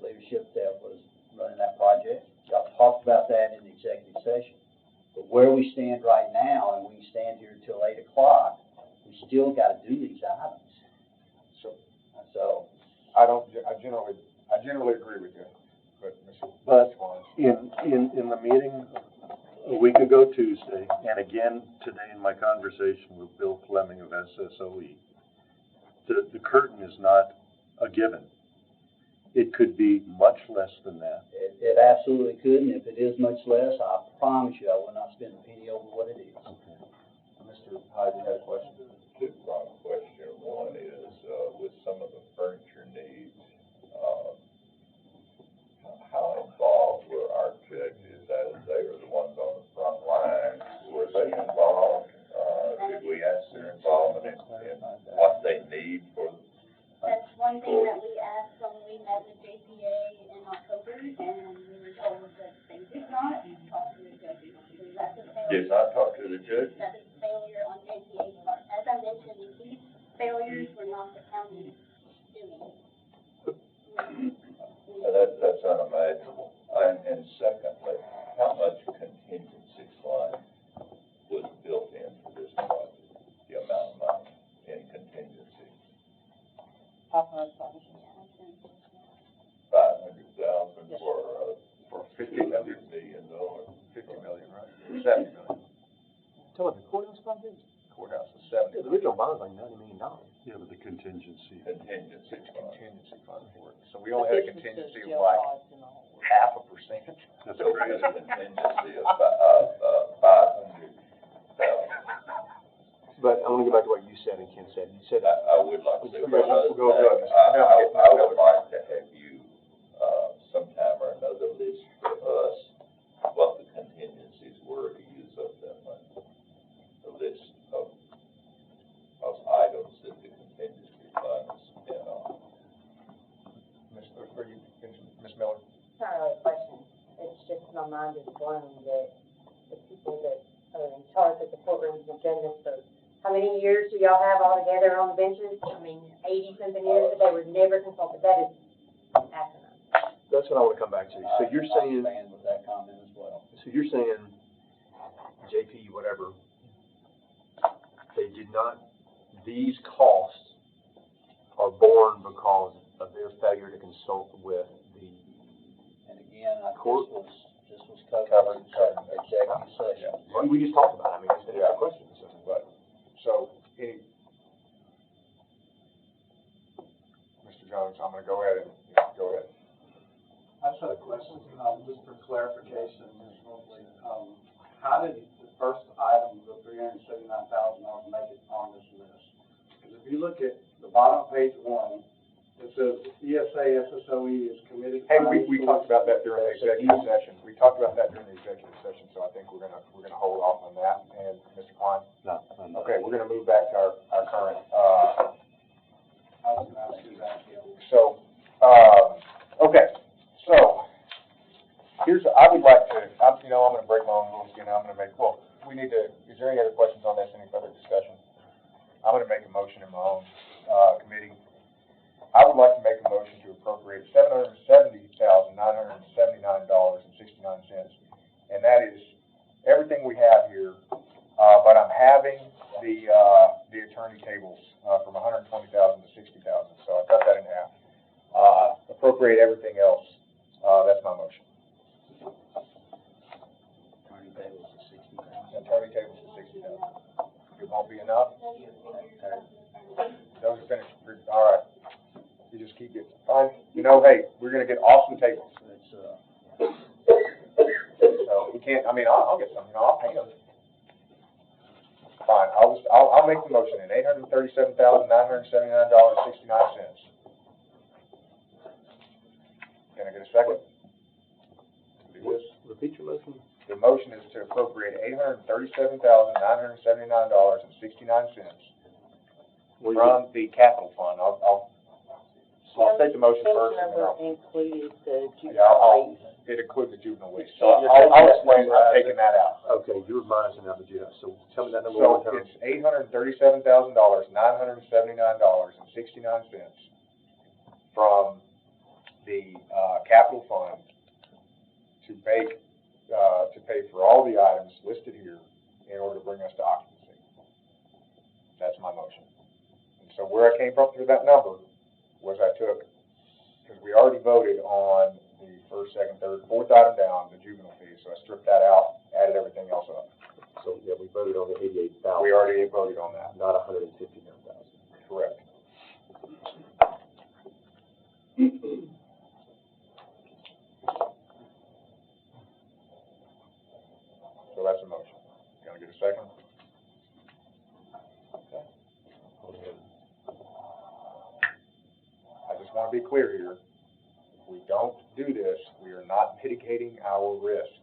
leadership that was running that project. Y'all talked about that in the executive session. But where we stand right now, and we stand here till 8 o'clock, we still gotta do these items. So. I generally agree with you, but Mr. But Swan. in the meeting a week ago Tuesday, and again today in my conversation with Bill Fleming of SSOE, the curtain is not a given. It could be much less than that. It absolutely could, and if it is much less, I promise you I will not spend a penny over what it is. Okay. Mr. Hyde, you had a question? Two-pronged question. One is, with some of the furniture needs, how involved were our judges, as they were the ones on the front line? Were they involved? Did we ask their involvement in what they need for? That's one thing that we asked when we met with JPA in October, and we were told that they did not talk to the judges. So that's a failure. Did not talk to the judge? That is a failure on JPA's part. As I mentioned, these failures were not the county doing. That's unimaginable. And secondly, how much contingency fund was built into this project? The amount of money in contingency? 500,000. 500,000 for $50 million. $50 million, right? $70 million. Tell me, the courthouse project? Courthouse was 70. The original bond was like $90 million. Yeah, but the contingency. Contingency It's fund. contingency fund for it. So we only had a contingency of like 0.5%. That's So we had crazy. a contingency of $500,000. But I want to go back to what you said and Ken said. You said, I would like to, Go because ahead. I would like to have you, sometime or another list for us what the contingencies were to use up that money. A list of items that the contingency fund is spent on. Ms. Miller? It's not really a question, it's just my mind is blown that the people that are in charge of the courtrooms and judges, so how many years do y'all have all together on the benches? I mean, 80-something years that they were never consulted, that is asinine. that's what I want to come back to. So you're saying, Stand with that comment as well. so you're saying, JP, whatever, they did not, these costs are borne because of their failure to consult with the, And again, this was Covered. covered in executive session. well, we just talked about it. I mean, it's a question. So. But, so, Mr. Jones, I'm gonna go ahead and, go ahead. I just had a question, just for clarification, Ms. Mosley. How did the first item, the $379,000, make it on this list? Because if you look at the bottom of page 1, it says ESA SSOE is committed. Hey, we talked about that during the executive session. We talked about that during the executive session, so I think we're gonna hold off on that. And Mr. Klein? No, I'm not. Okay, we're gonna move back to our current, I was gonna ask you that. so, okay, so, I would like to, I'm gonna break my own rules again, is there any other questions on this, any further discussion? I'm gonna make a motion in my own, committee. I would like to make a motion to appropriate $770,979.69, and that is everything we have here, but I'm having the attorney tables, from $120,000 to $60,000, so I cut that in half. Appropriate everything else, that's my motion. Attorney tables of 60,000. Attorney tables to $60,000. It won't be enough? Those are finished, all right. You just keep it, fine. Hey, we're gonna get awesome tables. So we can't, I'll get some, I'll paint them. Fine, I'll make the motion in $837,979.69. Can I get a second? Do this. Repeat your motion. The motion is to appropriate $837,979.69 from the capital fund. I'll take the motion first. And then Number I'll- included the Yeah, I'll, it includes the juvenile waste, so I'll explain, I'm taking that out. Okay, you're minusing out the jail. So tell me that number So one more time. it's $837,979.69 from the, capital fund to pay for all the items listed here in order to bring us to occupancy. That's my motion. And so where I came from through that number was because we already voted on the first, second, third, fourth item down, the juvenile fee, so I stripped that out, added everything else up. So, yeah, we voted on the 88,000. We already voted on that. Not 159,000. Correct. So that's a motion. Can I get a second? Okay. I just want to be clear here. If we don't do this, we are not mitigating our risk,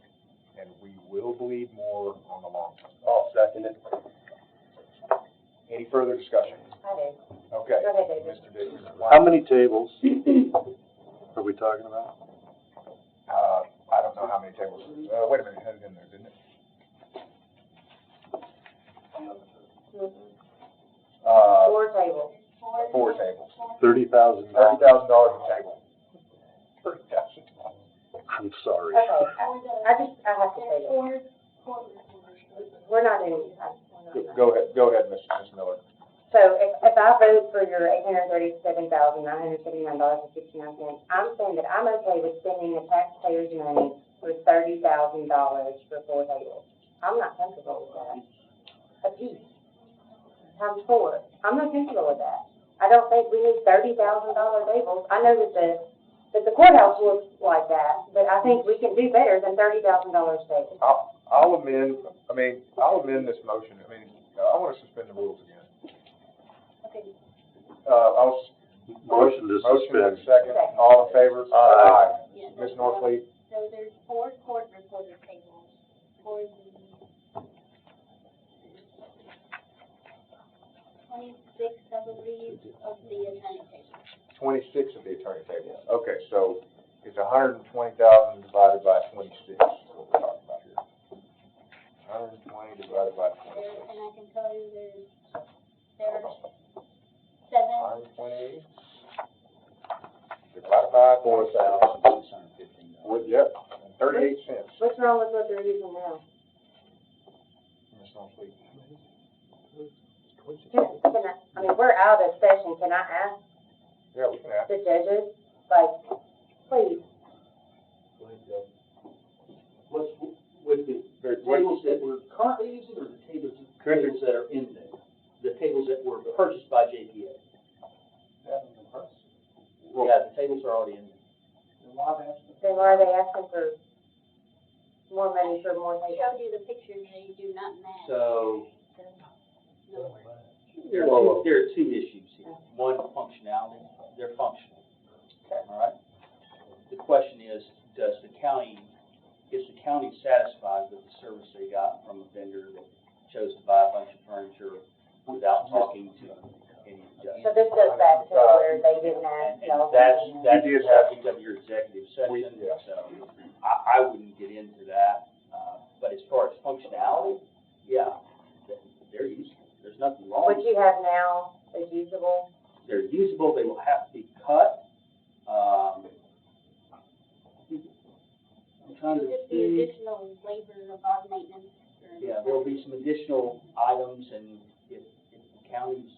and we will bleed more on the long term. I'll second it. Any further discussion? I do. Okay. Go ahead, David. Mr. Davis. How many tables are we talking about? I don't know how many tables. Wait a minute, it had it in there, didn't it? Four tables. 4 tables. $30,000? $30,000 a table. $30,000. I'm sorry. Okay, I have to say this. We're not in, Go ahead, Miss Miller. So if I vote for your $837,979.69, I'm saying that I'm okay with spending the taxpayers' money for $30,000 for 4 tables. I'm not comfortable with that. A piece, times 4. I'm not comfortable with that. I don't think we need $30,000 tables. I know that the courthouse looks like that, but I think we can do better than $30,000 tables. I'll amend this motion. I want to suspend the rules again. Okay. Motion to Motion and suspend. second, all in favor? Aye. Yeah, Ms. Norfleet? So there's 4 court reporter tables for the 26, I believe, of the attorney table. 26 of the attorney table. Okay, so it's 120,000 divided by 26, is what we're talking about here. 120 divided by 26. And I can tell you there's 7. 120 divided by $4,615. Yep, 38 cents. What's wrong with what they're using now? Ms. Norfleet. We're out of session. Can I ask Yeah, we can ask. the judges, like, please? What's with the tables that we're currently using, or the tables that are in there? The tables that were purchased by JPA? Yeah, the tables are already in there. Then why are they asking for more money for more I tables? showed you the pictures, they do not match. So, No. there are two issues here. One, functionality, they're functional, all right? The question is the county satisfied with the service they got from a vendor that chose to buy a bunch of furniture without talking to any judge? So this goes back to where they didn't ask, And no. that's the subject of your executive session, Yeah. so I wouldn't get into that. But as far as functionality, yeah, they're useful. There's nothing wrong. What you have now is usable. They're usable, they will have to be cut. I'm trying to Just the see, additional labor of our maintenance. yeah, there'll be some additional items, and if the county's,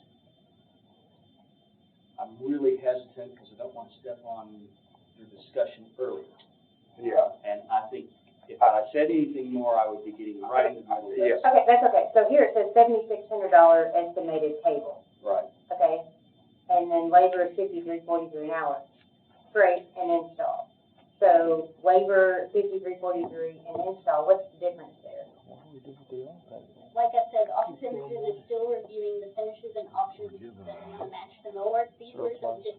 I'm really hesitant because I don't want to step on your discussion earlier. Yeah. And I think if I said anything more, I would be getting right into the middle of this. Okay, that's okay. So here it says $7,600 estimated table, Right. okay? And then labor is $53.43 an hour. Freight and install. So labor, $53.43 and install, what's the difference there? Like I said, Austin is still reviewing the finishes and options that do not match the millwork. These were some just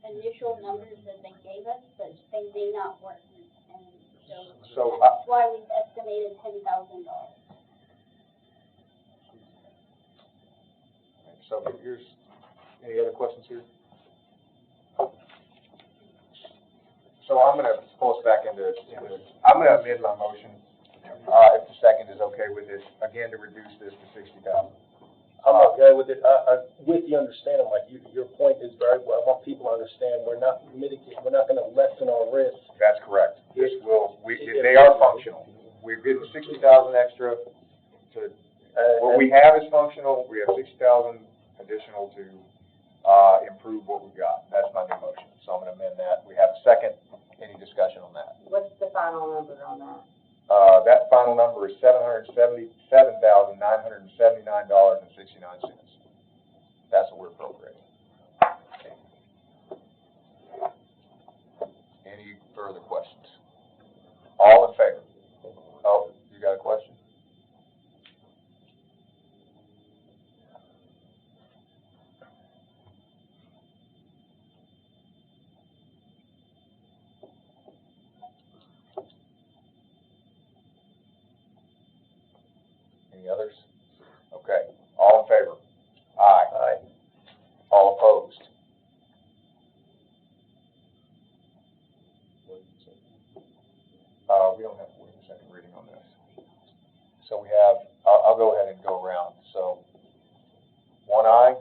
initial numbers that they gave us, but they may not work. And so that's why we've estimated $10,000. So here's, any other questions here? So I'm gonna pull us back into, I'm gonna amend my motion, if the second is okay with it, again, to reduce this to 60,000. I'm okay with it, with the understanding, like, your point is very well, I want people to understand, we're not gonna lessen our risk. That's correct. They are functional. We're getting 60,000 extra to, what we have is functional, we have 60,000 additional to, improve what we've got. That's my new motion, so I'm gonna amend that. We have a second. Any discussion on that? What's the final number on that? That final number is $777,979.69. That's what we're appropriating. Any further questions? All in favor? Oh, you got a question? Any others? Okay, all in favor? Aye. Aye. All opposed? We don't have to wait a second reading on this. So we have, I'll go ahead and go around. So, one aye,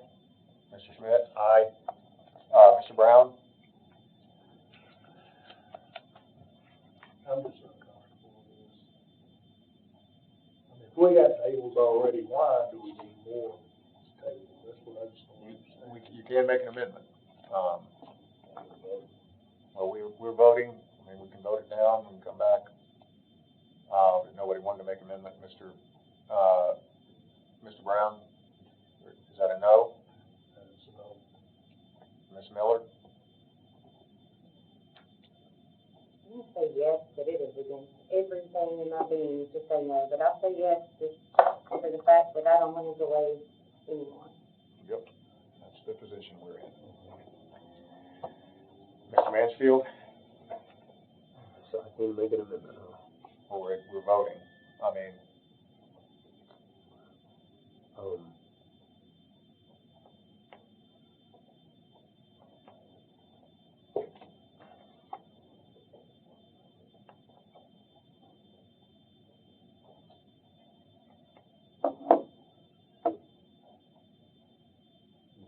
Mr. Schmidt? Aye. Mr. Brown? I'm just uncomfortable with this. If we got tables already, why do we need more tables? can make an amendment. Well, we're voting, I mean, we can vote it down and come back. If nobody wanted to make an amendment, Mr. Brown, is that a no? Ms. Miller? I'm gonna say yes, but it is against everything in my being to say no, but I'll say yes just for the fact that I don't want to delay anymore. Yep, that's the position we're in. Mr. Mansfield? So I can make an amendment. Well, we're voting. I mean,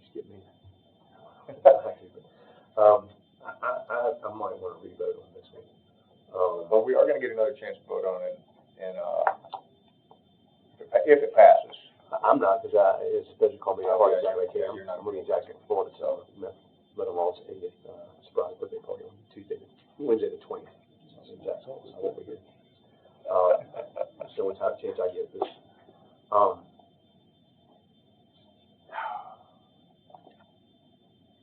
just get me. I might want to re-vote on this one. but we are gonna get another chance to vote on it, and, if it passes. I'm not, because it's supposed to call me a hard attack right here. You're not. I'm moving Jackson, Florida, so let them all say it. Surprise birthday party on Tuesday, Wednesday the 20th. So in Jackson, so I won't be here. So what's the chance I get this?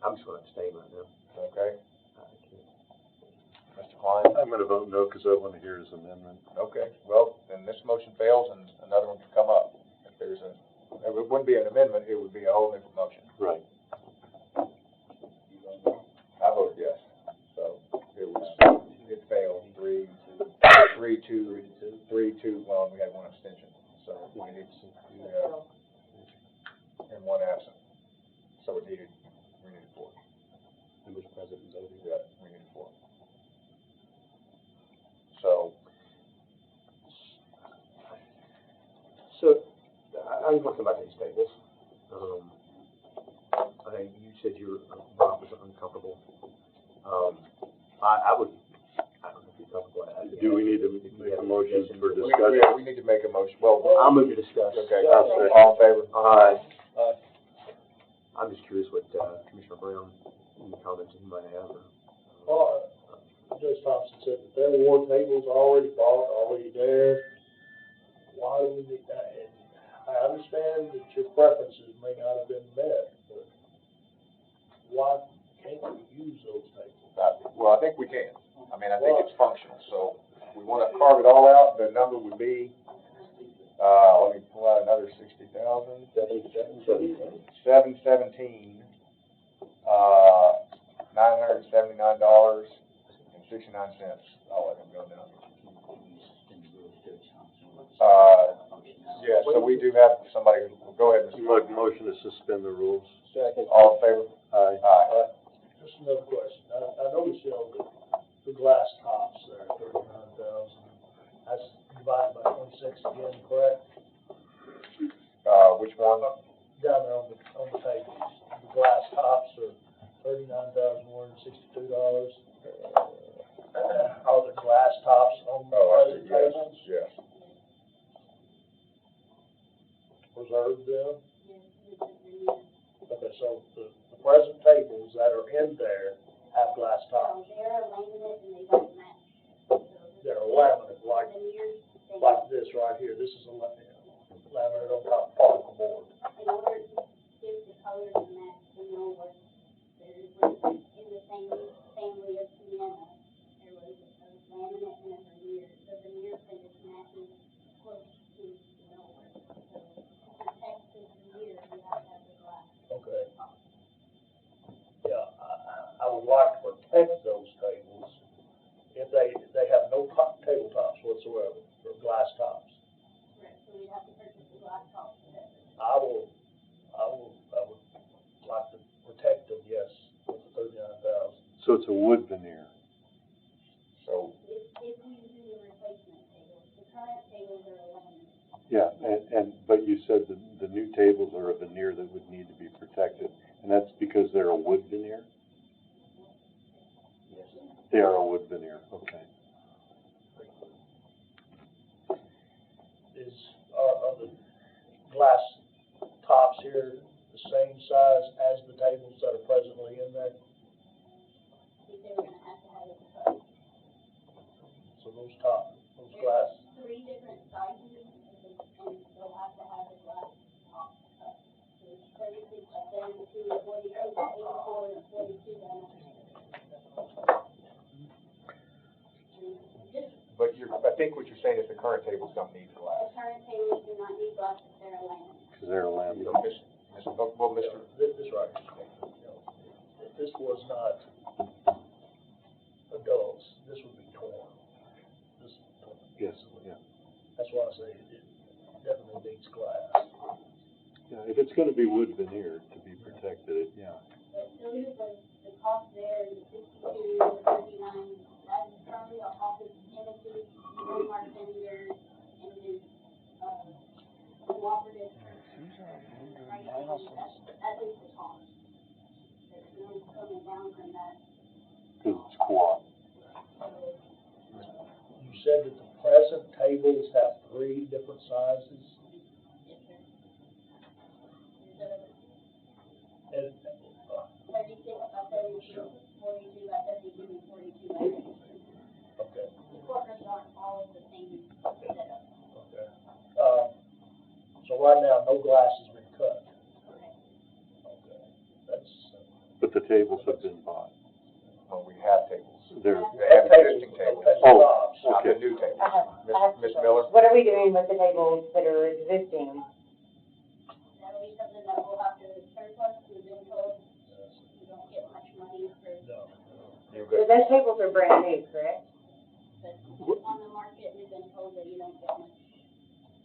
I'm just going to abstain right now. Okay. Mr. Klein? I'm gonna vote no, because I want to hear his amendment. Okay, well, then this motion fails and another one can come up. If there's it wouldn't be an amendment, it would be a whole different motion. Right. I vote yes. So it failed, 3-2, well, we had one abstention, so we need and one absent. So we needed 4. And Mr. President voted. Yeah, we needed 4. So I just want to come back to these tables. You said Bob was uncomfortable. I don't know if you're comfortable. Do we need to make a motion for discussion? we need to make a motion. Well, I'll move to discuss. okay, all in favor? Aye. I'm just curious what Commissioner Brown, any comments he might have. Well, Judge Thompson said that there were tables already bought, already there. Why do we need that? And I understand that your preferences may not have been met, but why can't we use those tables? Well, I think we can. I mean, I think it's functional, so if we want to carve it all out, the number would be, let me pull out another 60,000. 717, $979.69. I'll let him go now. Yeah, so we do have somebody, go ahead, Mr. Make a motion to suspend the rules. Second. All in favor? Aye. Aye. Just another question. I noticed, the glass tops there, 39,000. That's divided by 26 again, correct? Which one? Down there on the tables. The glass tops are $39,162. Are the glass tops on the other Yes, tables yes. reserved then? Okay, so the present tables that are in there have glass tops. They're laminate and they don't match. They're laminate, like this right here. This is a laminate on top of particle board. In order to give the colors and match the millwork, there was in the same family of sienna, there was a laminate and a veneer. The veneer finish matches close to the millwork. So to protect the veneer, you have to have the glass. Okay. Yeah, I would like to protect those tables if they have no tabletops whatsoever, or glass tops. Correct, so we'd have to purchase the glass tops for that. I would like to protect them, yes, with the 39,000. So it's a wood veneer. So, If you do the replacement tables, the current tables are a laminate. Yeah, but you said the new tables are a veneer that would need to be protected, and that's because they're a wood veneer? Yes. They are a wood veneer, okay. Are the glass tops here the same size as the tables that current tables don't need glass. The current tables do not need glass if they're laminated. Because they're laminated. Well, Mr. This is right. You know, if this was not adults, this would be torn. This is torn. Yes, yeah. That's why I say it definitely needs glass. Yeah, if it's gonna be wood veneer to be protected, yeah. But still, the cost there is 62 or 39. That is currently the office images, trademark vendor, and his, cooperative. Right now, that is the cost. There's no coming down from that. Because it's quad. You said that the present tables have 3 different sizes? Yes, sir. So, And, 36 by 32, 42 by 32, and 42 by 32. okay, The corners aren't all the same setup. okay. So right now, no glass has been cut? Okay. Okay, that's, But the tables have been bought. Well, we have tables. They're, They have existing tables, Oh, not the okay. new tables. I have Ms. Miller? What are we doing with the tables that are existing? That'll be something that we'll have to surplus. We've been told you don't get much money for, no. You So good? those tables are brand new, correct? but on the market, we've been told that you don't get much.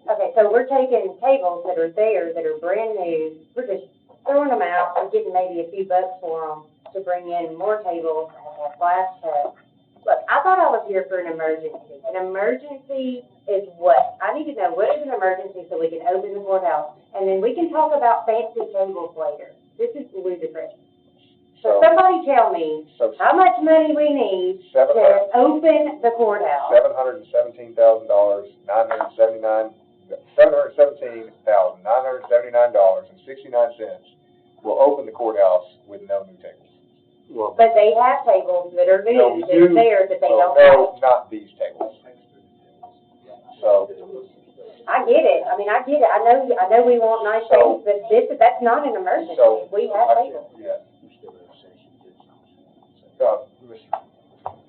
Okay, so we're taking tables that are there, that are brand new, we're just throwing them out, we're getting maybe a few bucks for them to bring in more tables and have glass cut. Look, I thought I was here for an emergency. An emergency is what? I need to know what is an emergency so we can open the courthouse, and then we can talk about fancy tables later. This is ludicrous. So So, somebody tell me so how much money we need to open the courthouse. $717,979, $717,979.69 will open the courthouse with no new tables. well, But they have tables that are No, new, that are there, that they Well, don't no, not these tables. So, I get it, I mean, I get it, I know we want nice So- things, but that's not an emergency, so. we have tables. Yeah. Mr.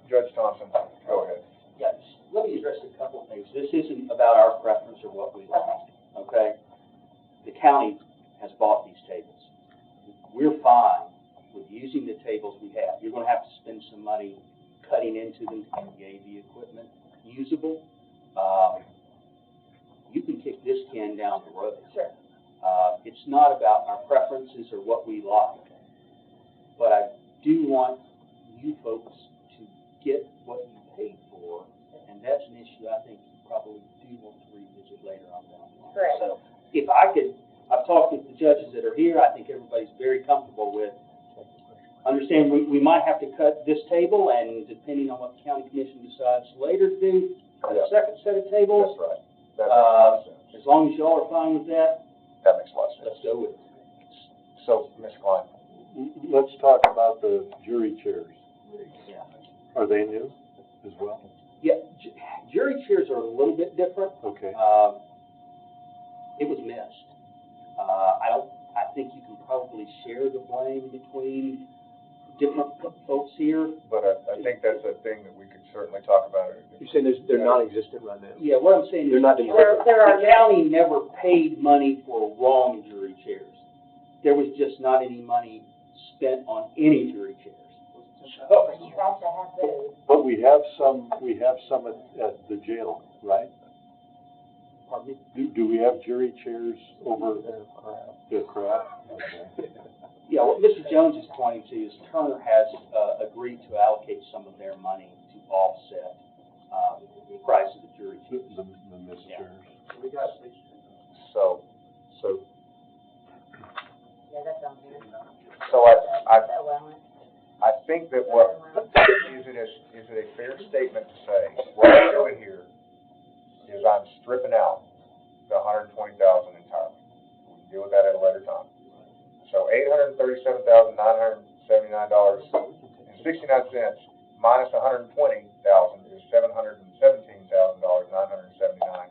Judge Thompson, go ahead. Yes, let me address a couple of things. This isn't about our preference or what we like, okay? The county has bought these tables. We're fine with using the tables we have. You're gonna have to spend some money cutting into them to make the equipment usable. You can kick this can down the road. Sure. It's not about our preferences or what we like, but I do want you folks to get what you paid for, and that's an issue I think you probably do want to revisit later on down the line. Correct. So, if I could, I've talked with the judges that are here, I think everybody's very comfortable with, understand we might have to cut this table, and depending on what the county commission decides later to do, cut a second set of tables. That's right. That makes a lot of sense. As long as y'all are fine with that, That makes a lot of sense. let's go with it. So, Mr. Klein, let's talk about the jury chairs. Yeah. Are they new as well? Yeah, jury chairs are a little bit different. Okay. It was missed. I think you can probably share the blame between different folks here. but I think that's a thing that we could certainly talk about. You're saying they're non-existent right now? Yeah, what I'm saying is. They're not delivered. There are The county never paid money for wrong jury chairs. There was just not any money spent on any jury chairs. But you have to have those. But we have some at the jail, right? Pardon me? Do we have jury chairs over the crowd? Okay. Yeah, what Mr. Jones is pointing to is Turner has agreed to allocate some of their money to offset the price of the jury chairs. The missed Yeah. chairs. We got six. So, Yeah, that sounds good. so That wellness. I think that is it a fair statement to say, what I'm doing here is I'm stripping out the $120,000 entirely. We can deal with that at a later time. So $837,979.69 minus $120,000 is $717,979.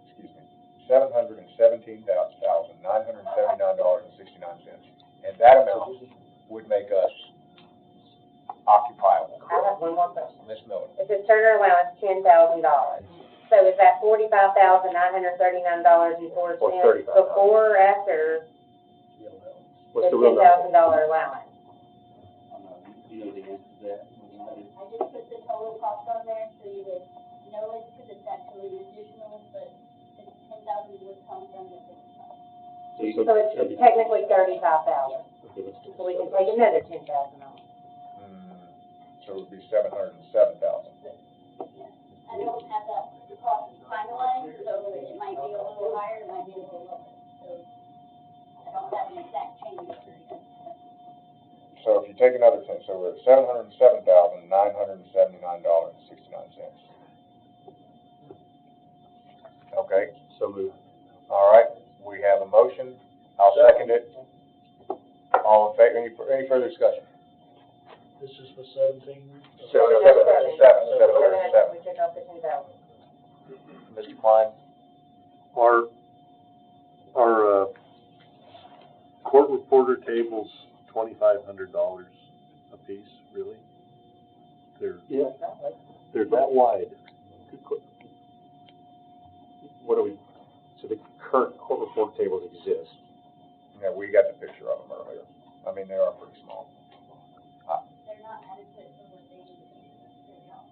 Excuse me, $717,979.69, and that amount would make us occupiable. I have one more question. Ms. Miller. It says Turner allowance $10,000. So is that $45,939.04 Or $35,000. before or after What's the the real number? $10,000 allowance? Do you know the answer to that? I just put the total cost on there so you would know it, because it's actually an additional, but the 10,000 would come from the 55. So it's technically $35,000. So we can take another $10,000 off. So it would be $707,000. I don't have that cost finalized, so it might be a little higher, it might be a little lower. So I don't have an exact change for you. So if you take another 10, so we're at $707,979.69. Okay, So moved. all right, we have a motion, I'll second it. All in favor, any further discussion? This is for 17. Seven. We took off the $10,000. Mr. Klein? Our court reporter tables, $2,500 a piece, really? They're that wide. What do we, so the current court report tables exist. Yeah, we got the picture of them earlier. I mean, they are pretty small. They're not adequate for what they need to be for their job.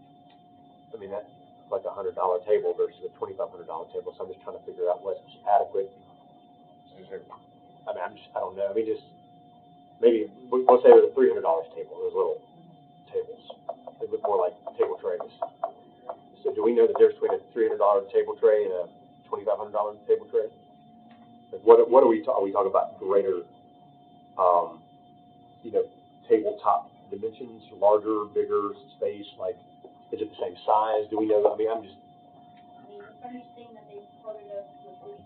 I mean, that's like $100 table versus a $2,500 table, so I'm just trying to figure out what's adequate. I mean, I don't know, I mean, just, maybe, we'll say it was a $300 table, those little tables. They look more like table trays. So do we know the difference between a $300 table tray and a $2,500 table tray? Like, what are we talking about greater, tabletop dimensions, larger, bigger space, like, is it the same size? Do we know, I mean, I mean, the first thing that they quoted us was they're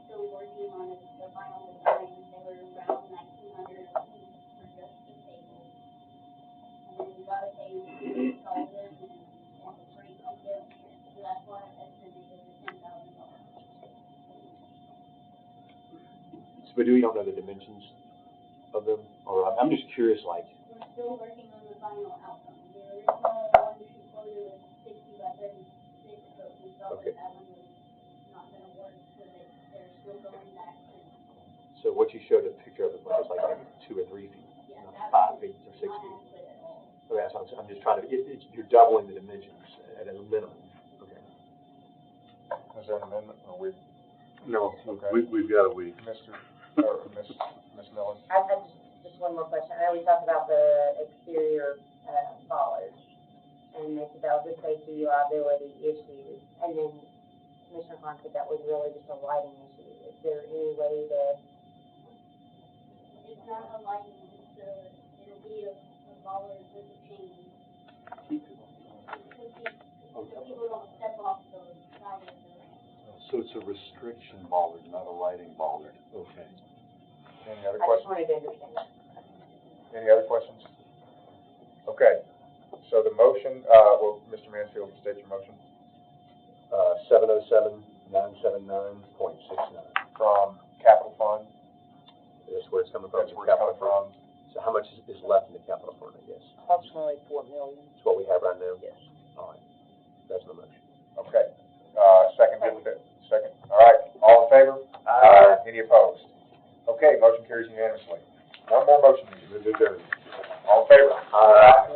still working on the final design. They were around $1,900 a piece for just the table. And then you gotta pay to install them and the freight to get them here. So that's why I estimated the $10,000. but do we don't know the dimensions of them? Or I'm just curious, like, We're still working on the final outcome. The original one she quoted was 60 by 36, but we felt Okay. that one was not gonna work, so they're still going back to. so what you showed a picture of it was like maybe 2 or 3 feet, Yeah, not 5 feet or 6 not feet. adequate at all. Okay, that's what I'm just trying to, you're doubling the dimensions at a minimum. Okay. Is there an amendment, or we, No, Okay. we've got a week. Miss Miller? I just one more question. I know we talked about the exterior, bollards, and they said that was a safety liability issue. And then Commissioner Klein said that was really just a lighting issue. Is there any way to, It's not a lighting, it'll be a bollard with a chain. So people don't step off the side of the ramp. So it's a restriction bollard, not a lighting bollard. Okay. Any other I just questions? wanted to understand that. Any other questions? Okay, so the motion, Mr. Mansfield, state your motion. 707,979.69. From capital fund, That's where it's coming from. that's where it's coming from. So how much is left in the capital fund, I guess? Approximately $4 million. It's what we have right now? Yes. All right, that's my motion. Okay, second, all right, all in favor? Aye. Any opposed? Okay, motion carries unanimously. One more motion, Move to adjourn. all in favor? Aye.